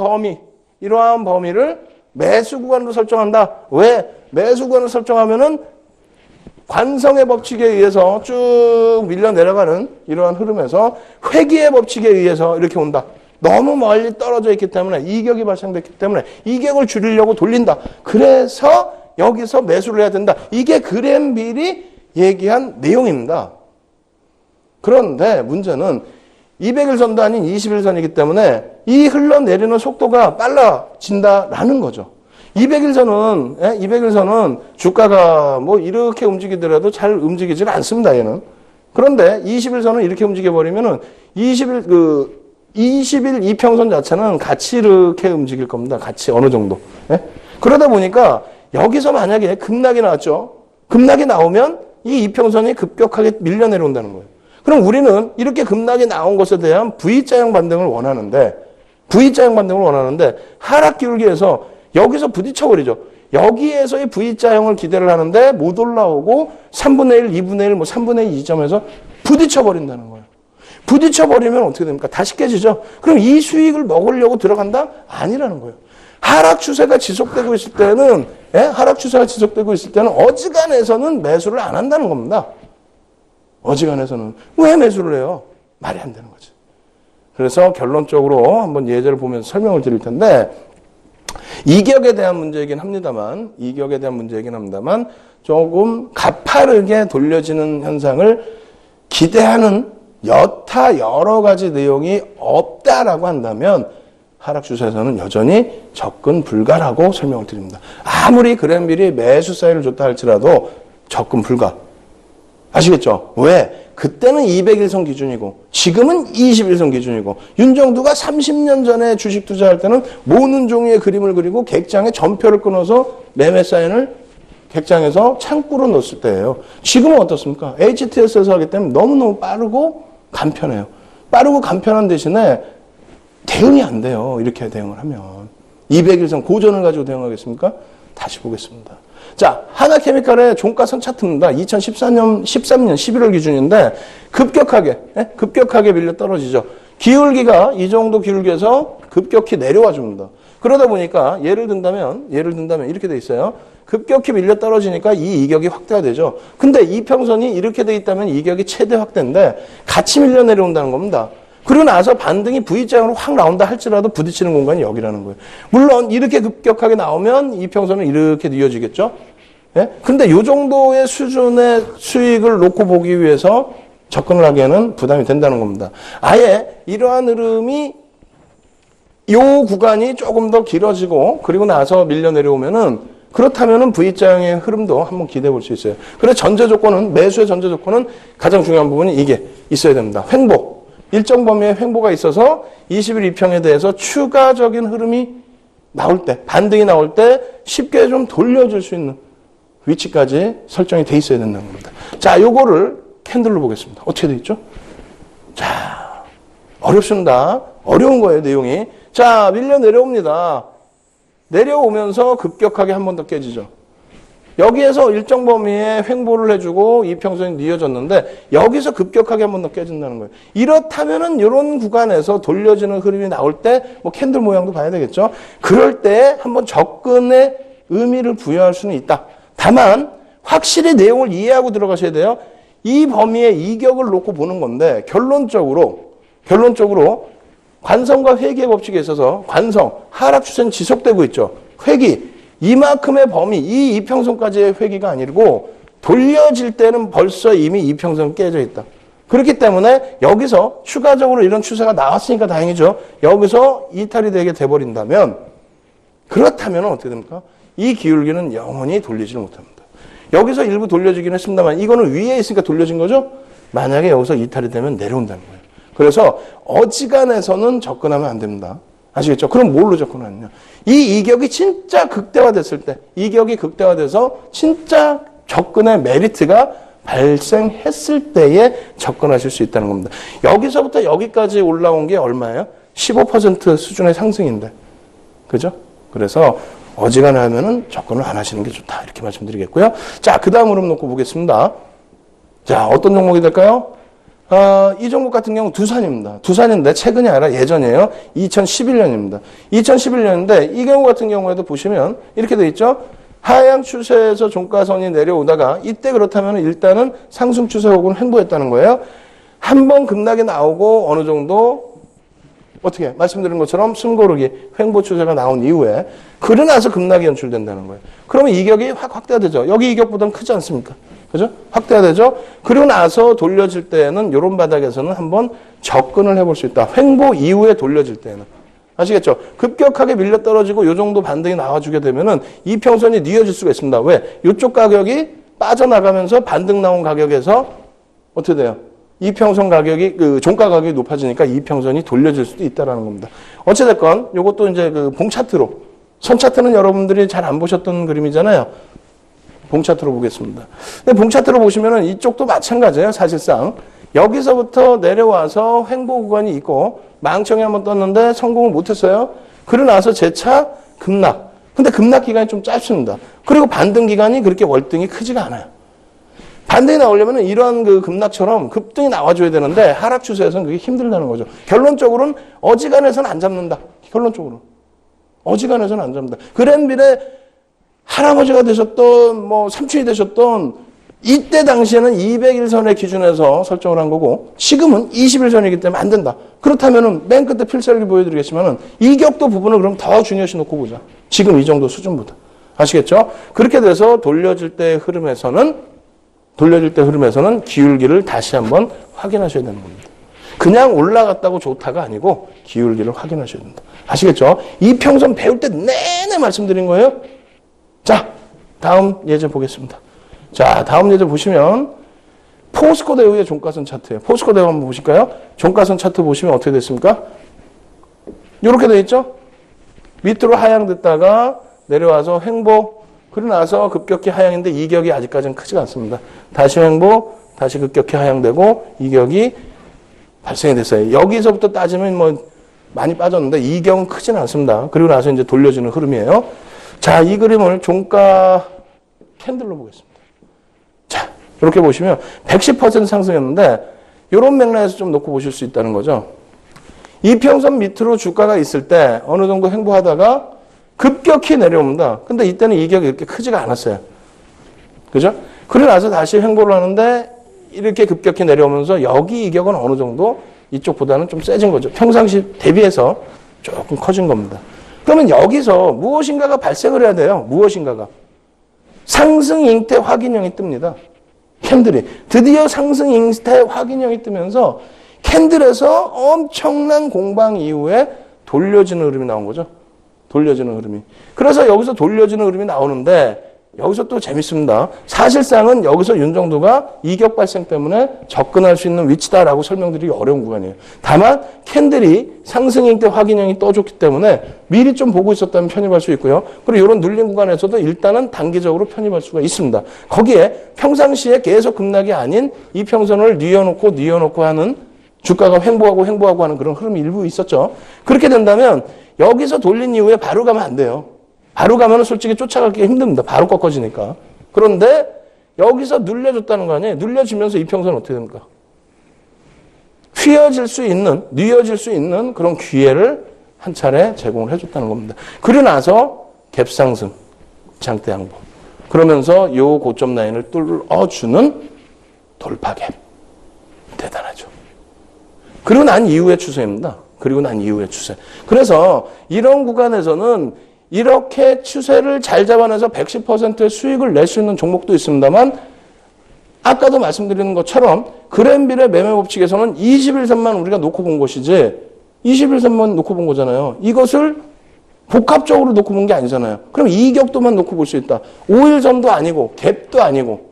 범위를 매수 구간으로 설정한다. 왜? 매수 구간을 설정하면은 관성의 법칙에 의해서 쭉 밀려 내려가는 이러한 흐름에서 회귀의 법칙에 의해서 이렇게 온다. 너무 멀리 떨어져 있기 때문에 이격이 발생됐기 때문에 이격을 줄이려고 돌린다. 그래서 여기서 매수를 해야 된다. 이게 그램빌이 얘기한 내용입니다. 그런데 문제는 200일선도 아닌 21선이기 때문에 이 흘러내리는 속도가 빨라진다라는 거죠. 200일선은 주가가 뭐 이렇게 움직이더라도 잘 움직이질 않습니다, 얘는. 그런데 20일선은 이렇게 움직여버리면은 20일 이평선 자체는 같이 이렇게 움직일 겁니다. 같이 어느 정도. 예? 그러다 보니까 여기서 만약에 급락이 나왔죠. 급락이 나오면 이 이평선이 급격하게 밀려 내려온다는 거예요. 그럼 우리는 이렇게 급락이 나온 것에 대한 V자형 반등을 원하는데 하락 기울기에서 여기서 부딪혀버리죠. 여기에서의 V자형을 기대를 하는데 못 올라오고 3분의 1, 2분의 1, 뭐 3분의 2 지점에서 부딪혀버린다는 거예요. 부딪혀버리면 어떻게 됩니까? 다시 깨지죠. 그럼 이 수익을 먹으려고 들어간다? 아니라는 거예요. 하락 추세가 지속되고 있을 때는 어지간해서는 매수를 안 한다는 겁니다. 어지간해서는. 왜 매수를 해요? 말이 안 되는 거지. 그래서 결론적으로 한번 예제를 보면서 설명을 드릴 텐데, 이격에 대한 문제이긴 합니다만 조금 가파르게 돌려지는 현상을 기대하는 여타 여러 가지 내용이 없다라고 한다면 하락 추세에서는 여전히 접근 불가라고 설명을 드립니다. 아무리 그램빌이 매수 사인을 줬다 할지라도 접근 불가. 아시겠죠? 왜? 그때는 200일선 기준이고 지금은 21선 기준이고 윤정두가 30년 전에 주식 투자할 때는 모으는 종이의 그림을 그리고 객장에 전표를 끊어서 매매 사인을 객장에서 창구로 넣었을 때예요. 지금은 어떻습니까? HTS에서 하기 때문에 너무너무 빠르고 간편해요. 빠르고 간편한 대신에 대응이 안 돼요. 이렇게 대응을 하면. 200일선 고전을 가지고 대응하겠습니까? 다시 보겠습니다. 자, 하나케미칼의 종가선 차트입니다. 2013년 11월 기준인데 급격하게 밀려 떨어지죠. 기울기가 이 정도 기울기에서 급격히 내려와 줍니다. 그러다 보니까 예를 든다면 이렇게 돼 있어요. 급격히 밀려 떨어지니까 이 이격이 확대가 되죠. 근데 이평선이 이렇게 돼 있다면 이격이 최대 확대인데 같이 밀려 내려온다는 겁니다. 그러고 나서 반등이 V자형으로 확 나온다 할지라도 부딪히는 공간이 여기라는 거예요. 물론 이렇게 급격하게 나오면 이평선은 이렇게 이어지겠죠. 예? 근데 이 정도의 수준의 수익을 놓고 보기 위해서 접근을 하기에는 부담이 된다는 겁니다. 아예 이러한 흐름이 이 구간이 조금 더 길어지고 그리고 나서 밀려 내려오면은 그렇다면은 V자형의 흐름도 한번 기대해 볼 수 있어요. 그래서 전제 조건은 매수의 전제 조건은 가장 중요한 부분이 이게 있어야 됩니다. 횡보. 일정 범위의 횡보가 있어서 20일 이평에 대해서 추가적인 흐름이 나올 때, 반등이 나올 때 쉽게 좀 돌려줄 수 있는 위치까지 설정이 돼 있어야 된다는 겁니다. 자, 요거를 캔들로 보겠습니다. 어떻게 돼 있죠? 자, 어렵습니다. 어려운 거예요, 내용이. 자, 밀려 내려옵니다. 내려오면서 급격하게 한 번 더 깨지죠. 여기에서 일정 범위의 횡보를 해주고 이평선이 뉘어졌는데 여기서 급격하게 한 번 더 깨진다는 거예요. 이렇다면은 이런 구간에서 돌려지는 흐름이 나올 때 뭐 캔들 모양도 봐야 되겠죠. 그럴 때 한번 접근의 의미를 부여할 수는 있다. 다만 확실히 내용을 이해하고 들어가셔야 돼요. 이 범위의 이격을 놓고 보는 건데 결론적으로 관성과 회귀의 법칙에 있어서 관성, 하락 추세는 지속되고 있죠. 회귀, 이만큼의 범위, 이 이평선까지의 회귀가 아니고 돌려질 때는 벌써 이미 이평선 깨져 있다. 그렇기 때문에 여기서 추가적으로 이런 추세가 나왔으니까 다행이죠. 여기서 이탈이 되게 돼버린다면 그렇다면 어떻게 됩니까? 이 기울기는 영원히 돌리지를 못합니다. 여기서 일부 돌려지긴 했습니다만 이거는 위에 있으니까 돌려진 거죠? 만약에 여기서 이탈이 되면 내려온다는 거예요. 그래서 어지간해서는 접근하면 안 됩니다. 아시겠죠? 그럼 뭘로 접근하느냐? 이 이격이 진짜 극대화됐을 때, 이격이 극대화돼서 진짜 접근의 메리트가 발생했을 때에 접근하실 수 있다는 겁니다. 여기서부터 여기까지 올라온 게 얼마예요? 15% 수준의 상승인데. 그죠? 그래서 어지간하면은 접근을 안 하시는 게 좋다. 이렇게 말씀드리겠고요. 자, 그 다음 흐름 놓고 보겠습니다. 자, 어떤 종목이 될까요? 이 종목 같은 경우 두산입니다. 두산인데 최근이 아니라 예전이에요. 2011년입니다. 2011년인데 이 경우 같은 경우에도 보시면 이렇게 돼 있죠. 하향 추세에서 종가선이 내려오다가 이때 그렇다면 일단은 상승 추세 혹은 횡보했다는 거예요. 한번 급락이 나오고 어느 정도 어떻게 말씀드린 것처럼 숨고르기 횡보 추세가 나온 이후에 그러고 나서 급락이 연출된다는 거예요. 그러면 이격이 확 확대되죠. 여기 이격보다는 크지 않습니까? 그죠? 확대가 되죠? 그리고 나서 돌려질 때는 이런 바닥에서는 한번 접근을 해볼 수 있다. 횡보 이후에 돌려질 때는. 아시겠죠? 급격하게 밀려 떨어지고 이 정도 반등이 나와주게 되면은 이평선이 뉘어질 수가 있습니다. 왜? 이쪽 가격이 빠져나가면서 반등 나온 가격에서 어떻게 돼요? 이평선 가격이, 종가 가격이 높아지니까 이평선이 돌려질 수도 있다라는 겁니다. 어찌됐건, 요것도 이제 봉 차트로. 선 차트는 여러분들이 잘 안 보셨던 그림이잖아요. 봉 차트로 보겠습니다. 근데 봉 차트로 보시면은 이쪽도 마찬가지예요, 사실상. 여기서부터 내려와서 횡보 구간이 있고, 망청이 한번 떴는데 성공을 못했어요. 그러고 나서 재차 급락. 근데 급락 기간이 좀 짧습니다. 그리고 반등 기간이 그렇게 월등히 크지가 않아요. 반등이 나오려면 이러한 급락처럼 급등이 나와줘야 되는데 하락 추세에서는 그게 힘들다는 거죠. 결론적으로는 어지간해서는 안 잡는다. 결론적으로. 어지간해서는 안 잡는다. 그랜빌의 할아버지가 되셨던, 삼촌이 되셨던, 이때 당시에는 200일선의 기준에서 설정을 한 거고, 지금은 20일선이기 때문에 안 된다. 그렇다면은, 맨 끝에 필살기 보여드리겠지만은, 이격도 부분을 그럼 더 중요시 놓고 보자. 지금 이 정도 수준보다. 아시겠죠? 그렇게 돼서 돌려질 때 흐름에서는 기울기를 다시 한번 확인하셔야 되는 겁니다. 그냥 올라갔다고 좋다가 아니고, 기울기를 확인하셔야 된다. 아시겠죠? 이평선 배울 때 내내 말씀드린 거예요. 자, 다음 예제 보겠습니다. 자, 다음 예제 보시면 포스코 대우의 종가선 차트예요. 포스코 대우 한번 보실까요? 종가선 차트 보시면 어떻게 됐습니까? 이렇게 돼 있죠? 밑으로 하향됐다가 내려와서 횡보, 그러고 나서 급격히 하향인데 이격이 아직까지는 크지가 않습니다. 다시 횡보, 다시 급격히 하향되고 이격이 발생이 됐어요. 여기서부터 따지면 뭐 많이 빠졌는데 이격은 크지는 않습니다. 그리고 나서 이제 돌려지는 흐름이에요. 자, 이 그림을 종가 캔들로 보겠습니다. 자, 이렇게 보시면 110% 상승했는데 이런 맥락에서 좀 놓고 보실 수 있다는 거죠. 이평선 밑으로 주가가 있을 때 어느 정도 횡보하다가 급격히 내려옵니다. 근데 이때는 이격이 이렇게 크지가 않았어요. 그죠? 그러고 나서 다시 횡보를 하는데 이렇게 급격히 내려오면서 여기 이격은 어느 정도 이쪽보다는 좀 세진 거죠. 평상시 대비해서 조금 커진 겁니다. 그러면 여기서 무엇인가가 발생을 해야 돼요. 무엇인가가. 상승 잉태 확인형이 뜹니다. 캔들이. 드디어 상승 잉태 확인형이 뜨면서 캔들에서 엄청난 공방 이후에 돌려지는 흐름이 나온 거죠. 돌려지는 흐름이. 그래서 여기서 돌려지는 흐름이 나오는데 여기서 또 재밌습니다. 사실상은 여기서 윤정도가 이격 발생 때문에 접근할 수 있는 위치다라고 설명드리기 어려운 구간이에요. 다만 캔들이 상승 잉태 확인형이 떠줬기 때문에 미리 좀 보고 있었다면 편입할 수 있고요. 그리고 이런 눌린 구간에서도 일단은 단기적으로 편입할 수가 있습니다. 거기에 평상시에 계속 급락이 아닌 이평선을 뉘어놓고 하는 주가가 횡보하고 하는 그런 흐름이 일부 있었죠. 그렇게 된다면 여기서 돌린 이후에 바로 가면 안 돼요. 바로 가면은 솔직히 쫓아가기가 힘듭니다. 바로 꺾어지니까. 그런데 여기서 눌려줬다는 거 아니에요? 눌려지면서 이평선은 어떻게 됩니까? 뉘어질 수 있는 그런 기회를 한 차례 제공을 해줬다는 겁니다. 그러고 나서 갭상승, 장대 양보. 그러면서 요 고점 라인을 뚫어주는 돌파갭. 대단하죠. 그리고 난 이후의 추세입니다. 그래서 이런 구간에서는 이렇게 추세를 잘 잡아내서 110%의 수익을 낼 수 있는 종목도 있습니다만 아까도 말씀드리는 것처럼 그랜빌의 매매 법칙에서는 21선만 우리가 놓고 본 것이지 21선만 놓고 본 거잖아요. 이것을 복합적으로 놓고 본 게 아니잖아요. 그럼 이격도만 놓고 볼 수 있다. 5일선도 아니고 갭도 아니고.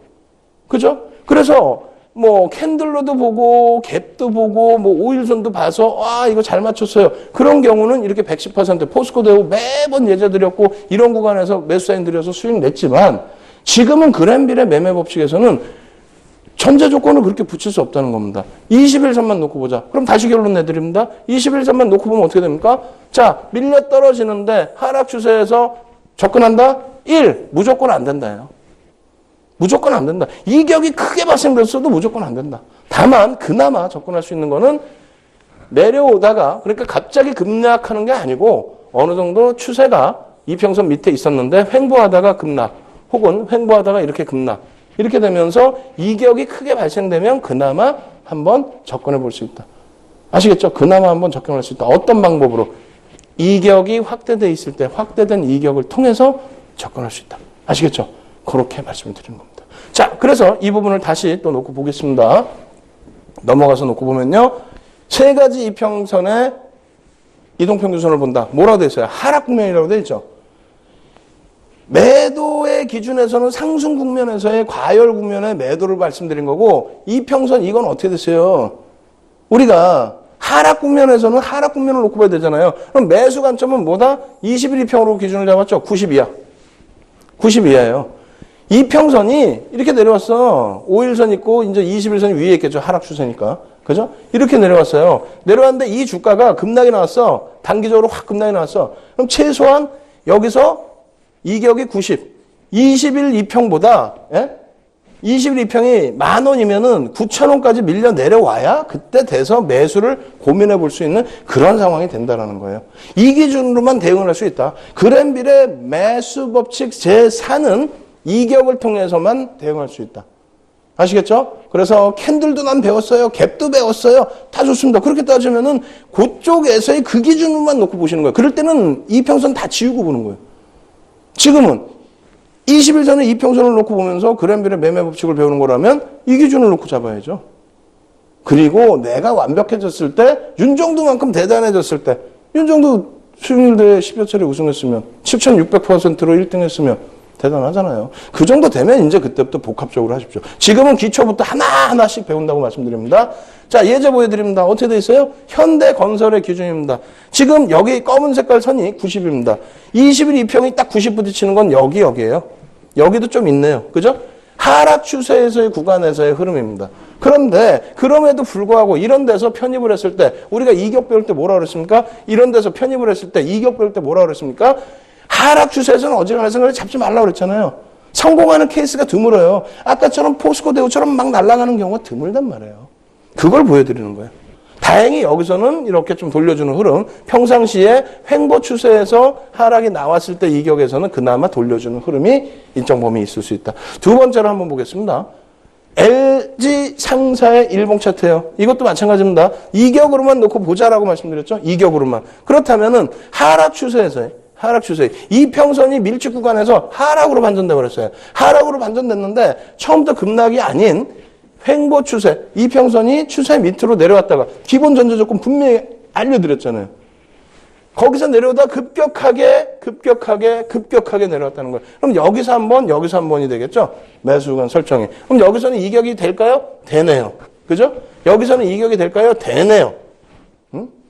그죠? 그래서 뭐 캔들로도 보고 갭도 보고 뭐 5일선도 봐서 와 이거 잘 맞췄어요. 그런 경우는 이렇게 110% 포스코 대우 매번 예제 드렸고 이런 구간에서 매수 사인 드려서 수익 냈지만 지금은 그랜빌의 매매 법칙에서는 전제 조건을 그렇게 붙일 수 없다는 겁니다. 21선만 놓고 보자. 그럼 다시 결론 내드립니다. 21선만 놓고 보면 어떻게 됩니까? 자, 밀려 떨어지는데 하락 추세에서 접근한다? 1. 무조건 안 된다요. 무조건 안 된다. 이격이 크게 발생됐어도 무조건 안 된다. 다만 그나마 접근할 수 있는 거는 내려오다가 그러니까 갑자기 급락하는 게 아니고 어느 정도 추세가 이평선 밑에 있었는데 횡보하다가 급락 혹은 횡보하다가 이렇게 급락 이렇게 되면서 이격이 크게 발생되면 그나마 한번 접근해 볼 수 있다. 아시겠죠? 그나마 한번 접근할 수 있다. 어떤 방법으로? 이격이 확대돼 있을 때 확대된 이격을 통해서 접근할 수 있다. 아시겠죠? 그렇게 말씀을 드리는 겁니다. 자, 그래서 이 부분을 다시 또 놓고 보겠습니다. 넘어가서 놓고 보면요. 세 가지 이평선의 이동평균선을 본다. 뭐라고 되어 있어요? 하락 국면이라고 되어 있죠. 매도의 기준에서는 상승 국면에서의 과열 국면의 매도를 말씀드린 거고 이평선 이건 어떻게 됐어요? 우리가 하락 국면에서는 하락 국면을 놓고 봐야 되잖아요. 그럼 매수 관점은 뭐다? 21 이평으로 기준을 잡았죠. 90 이하. 90 이하예요. 이평선이 이렇게 내려왔어. 5일선 있고 이제 21선이 위에 있겠죠. 하락 추세니까. 그죠? 이렇게 내려왔어요. 내려왔는데 이 주가가 급락이 나왔어. 단기적으로 확 급락이 나왔어. 그럼 최소한 여기서 이격이 90. 21 이평보다 21 이평이 10,000원이면은 9,000원까지 밀려 내려와야 그때 돼서 매수를 고민해 볼 수 있는 그런 상황이 된다라는 거예요. 이 기준으로만 대응을 할 수 있다. 그랜빌의 매수 법칙 제4는 이격을 통해서만 대응할 수 있다. 아시겠죠? 그래서 캔들도 난 배웠어요. 갭도 배웠어요. 다 좋습니다. 그렇게 따지면은 그쪽에서의 그 기준으로만 놓고 보시는 거예요. 그럴 때는 이평선 다 지우고 보는 거예요. 지금은 21선의 이평선을 놓고 보면서 그랜빌의 매매 법칙을 배우는 거라면 이 기준을 놓고 잡아야죠. 그리고 내가 완벽해졌을 때 윤정도만큼 대단해졌을 때 윤정도 수익률 대회 10여 차례 우승했으면 7,600%로 1등 했으면 대단하잖아요. 그 정도 되면 이제 그때부터 복합적으로 하십시오. 지금은 기초부터 하나하나씩 배운다고 말씀드립니다. 자, 예제 보여드립니다. 어떻게 돼 있어요? 현대건설의 기준입니다. 지금 여기 검은 색깔 선이 90입니다. 21평이 딱 90 부딪히는 건 여기예요. 여기도 좀 있네요. 그죠? 하락 추세에서의 구간에서의 흐름입니다. 그런데 그럼에도 불구하고 이런 데서 편입을 했을 때 우리가 이격 배울 때 뭐라 그랬습니까? 이런 데서 편입을 했을 때 이격 배울 때 뭐라 그랬습니까? 하락 추세에서는 어지간한 생각을 잡지 말라고 그랬잖아요. 성공하는 케이스가 드물어요. 아까처럼 포스코 대우처럼 막 날아가는 경우가 드물단 말이에요. 그걸 보여드리는 거예요. 다행히 여기서는 이렇게 좀 돌려주는 흐름, 평상시에 횡보 추세에서 하락이 나왔을 때 이격에서는 그나마 돌려주는 흐름이 일정 범위 있을 수 있다. 두 번째로 한번 보겠습니다. LG 상사의 일봉 차트예요. 이것도 마찬가지입니다. 이격으로만 놓고 보자라고 말씀드렸죠. 이격으로만. 그렇다면은 하락 추세 이평선이 밀집 구간에서 하락으로 반전되어 버렸어요. 하락으로 반전됐는데 처음부터 급락이 아닌 횡보 추세, 이평선이 추세 밑으로 내려왔다가 기본 전제 조건 분명히 알려드렸잖아요. 거기서 내려오다 급격하게 내려왔다는 거예요. 그럼 여기서 한 번이 되겠죠? 매수 구간 설정이. 그럼 여기서는 이격이 될까요? 되네요. 그죠? 여기서는 이격이 될까요? 되네요.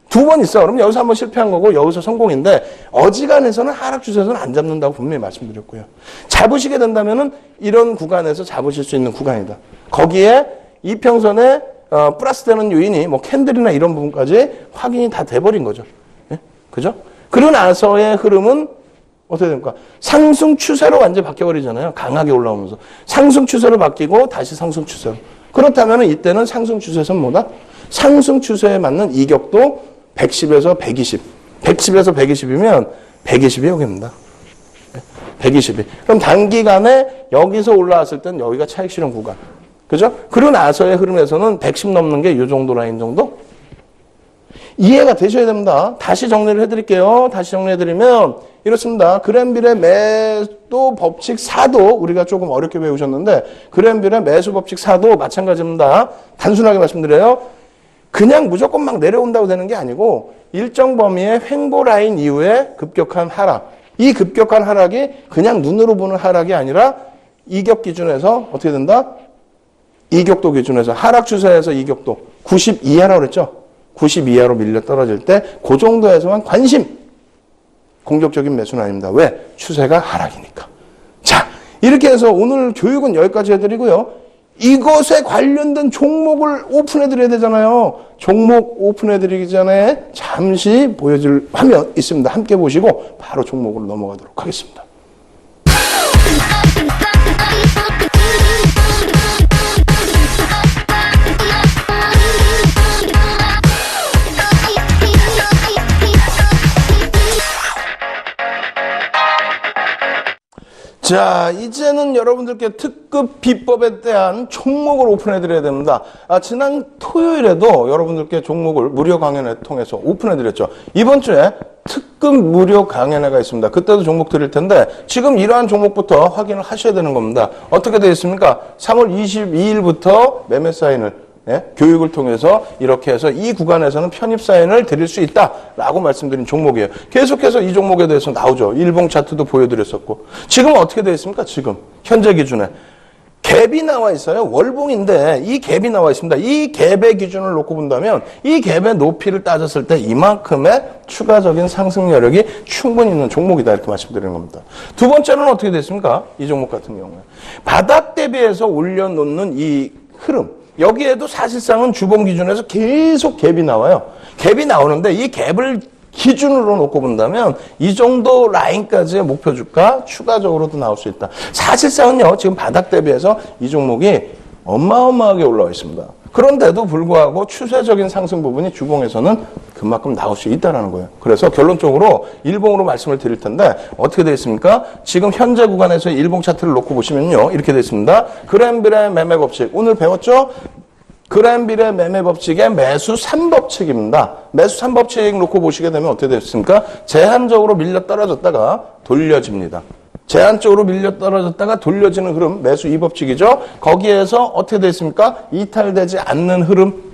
두 번 있어. 그럼 여기서 한번 실패한 거고 여기서 성공인데 어지간해서는 하락 추세에서는 안 잡는다고 분명히 말씀드렸고요. 잡으시게 된다면은 이런 구간에서 잡으실 수 있는 구간이다. 거기에 이평선에 플러스 되는 요인이 뭐 캔들이나 이런 부분까지 확인이 다 돼버린 거죠. 예? 그죠? 그러고 나서의 흐름은 어떻게 됩니까? 상승 추세로 완전히 바뀌어버리잖아요. 강하게 올라오면서. 상승 추세로 바뀌고 다시 상승 추세로. 그렇다면 이때는 상승 추세에서는 뭐다? 상승 추세에 맞는 이격도 110에서 120. 110에서 120이면 120이 여기입니다. 120이. 그럼 단기간에 여기서 올라왔을 땐 여기가 차익 실현 구간. 그죠? 그러고 나서의 흐름에서는 110 넘는 게 이 정도 라인 정도? 이해가 되셔야 됩니다. 다시 정리를 해드릴게요. 다시 정리해드리면 이렇습니다. 그랜빌의 매도 법칙 4도 우리가 조금 어렵게 배우셨는데 그랜빌의 매수 법칙 4도 마찬가지입니다. 단순하게 말씀드려요. 그냥 무조건 막 내려온다고 되는 게 아니고 일정 범위의 횡보 라인 이후에 급격한 하락. 이 급격한 하락이 그냥 눈으로 보는 하락이 아니라 이격 기준에서 어떻게 된다? 이격도 기준에서 하락 추세에서 이격도 90 이하라고 그랬죠? 90 이하로 밀려 떨어질 때 그 정도에서만 관심. 공격적인 매수는 아닙니다. 왜? 추세가 하락이니까. 자, 이렇게 해서 오늘 교육은 여기까지 해드리고요. 이것에 관련된 종목을 오픈해드려야 되잖아요. 종목 오픈해드리기 전에 잠시 보여줄 화면 있습니다. 함께 보시고 바로 종목으로 넘어가도록 하겠습니다. 자, 이제는 여러분들께 특급 비법에 대한 종목을 오픈해드려야 됩니다. 지난 토요일에도 여러분들께 종목을 무료 강연회 통해서 오픈해드렸죠. 이번 주에 특급 무료 강연회가 있습니다. 그때도 종목 드릴 텐데 지금 이러한 종목부터 확인을 하셔야 되는 겁니다. 어떻게 되어 있습니까? 3월 22일부터 매매 사인을 교육을 통해서 이렇게 해서 이 구간에서는 편입 사인을 드릴 수 있다라고 말씀드린 종목이에요. 계속해서 이 종목에 대해서 나오죠. 일봉 차트도 보여드렸었고. 지금 어떻게 되어 있습니까? 지금 현재 기준에 갭이 나와 있어요. 월봉인데 이 갭이 나와 있습니다. 이 갭의 기준을 놓고 본다면 이 갭의 높이를 따졌을 때 이만큼의 추가적인 상승 여력이 충분히 있는 종목이다 이렇게 말씀드리는 겁니다. 두 번째는 어떻게 됐습니까? 이 종목 같은 경우에 바닥 대비해서 올려놓는 이 흐름. 여기에도 사실상은 주봉 기준에서 계속 갭이 나와요. 갭이 나오는데 이 갭을 기준으로 놓고 본다면 이 정도 라인까지의 목표 주가 추가적으로도 나올 수 있다. 사실상은요, 지금 바닥 대비해서 이 종목이 어마어마하게 올라와 있습니다. 그런데도 불구하고 추세적인 상승 부분이 주봉에서는 그만큼 나올 수 있다는 거예요. 그래서 결론적으로 일봉으로 말씀을 드릴 텐데 어떻게 되어 있습니까? 지금 현재 구간에서 일봉 차트를 놓고 보시면요. 이렇게 되어 있습니다. 그랜빌의 매매 법칙. 오늘 배웠죠? 그랜빌의 매매 법칙의 매수 3법칙입니다. 매수 3법칙 놓고 보시게 되면 어떻게 되었습니까? 제한적으로 밀려 떨어졌다가 돌려집니다. 제한적으로 밀려 떨어졌다가 돌려지는 흐름, 매수 2법칙이죠. 거기에서 어떻게 되어 있습니까? 이탈되지 않는 흐름.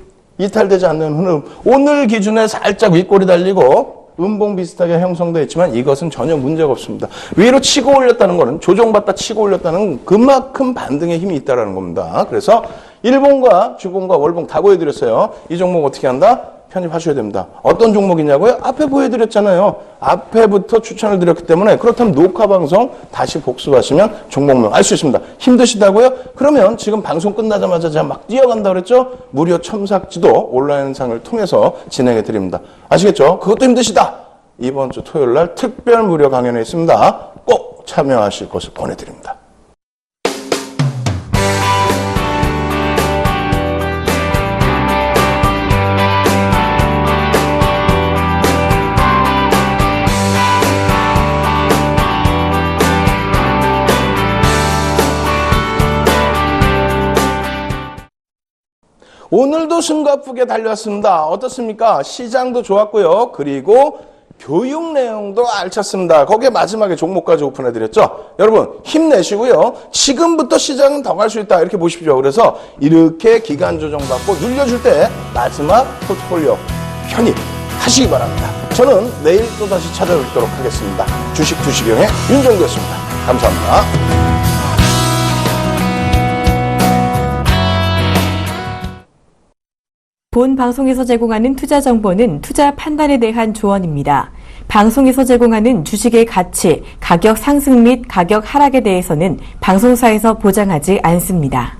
오늘 기준에 살짝 윗골이 달리고 음봉 비슷하게 형성되어 있지만 이것은 전혀 문제가 없습니다. 위로 치고 올렸다는 것은 조정받다 치고 올렸다는 그만큼 반등의 힘이 있다는 겁니다. 그래서 일봉과 주봉과 월봉 다 보여드렸어요. 이 종목 어떻게 한다? 편입하셔야 됩니다. 어떤 종목이냐고요? 앞에 보여드렸잖아요. 앞에부터 추천을 드렸기 때문에 그렇다면 녹화 방송 다시 복습하시면 종목명 알 수 있습니다. 힘드시다고요? 그러면 지금 방송 끝나자마자 제가 막 뛰어간다 그랬죠? 무료 첨삭지도 온라인상을 통해서 진행해 드립니다. 아시겠죠? 그것도 힘드시다. 이번 주 토요일 날 특별 무료 강연회 있습니다. 꼭 참여하실 것을 권해드립니다. 오늘도 숨가쁘게 달려왔습니다. 어떻습니까? 시장도 좋았고요. 그리고 교육 내용도 알찼습니다. 거기에 마지막에 종목까지 오픈해드렸죠. 여러분 힘내시고요. 지금부터 시장은 더 갈 수 있다 이렇게 보십시오. 그래서 이렇게 기간 조정 받고 눌려줄 때 마지막 포트폴리오 편입하시기 바랍니다. 저는 내일 또다시 찾아뵙도록 하겠습니다. 주식 투시경의 윤정도였습니다. 감사합니다. 본 방송에서 제공하는 투자 정보는 투자 판단에 대한 조언입니다. 방송에서 제공하는 주식의 가치, 가격 상승 및 가격 하락에 대해서는 방송사에서 보장하지 않습니다.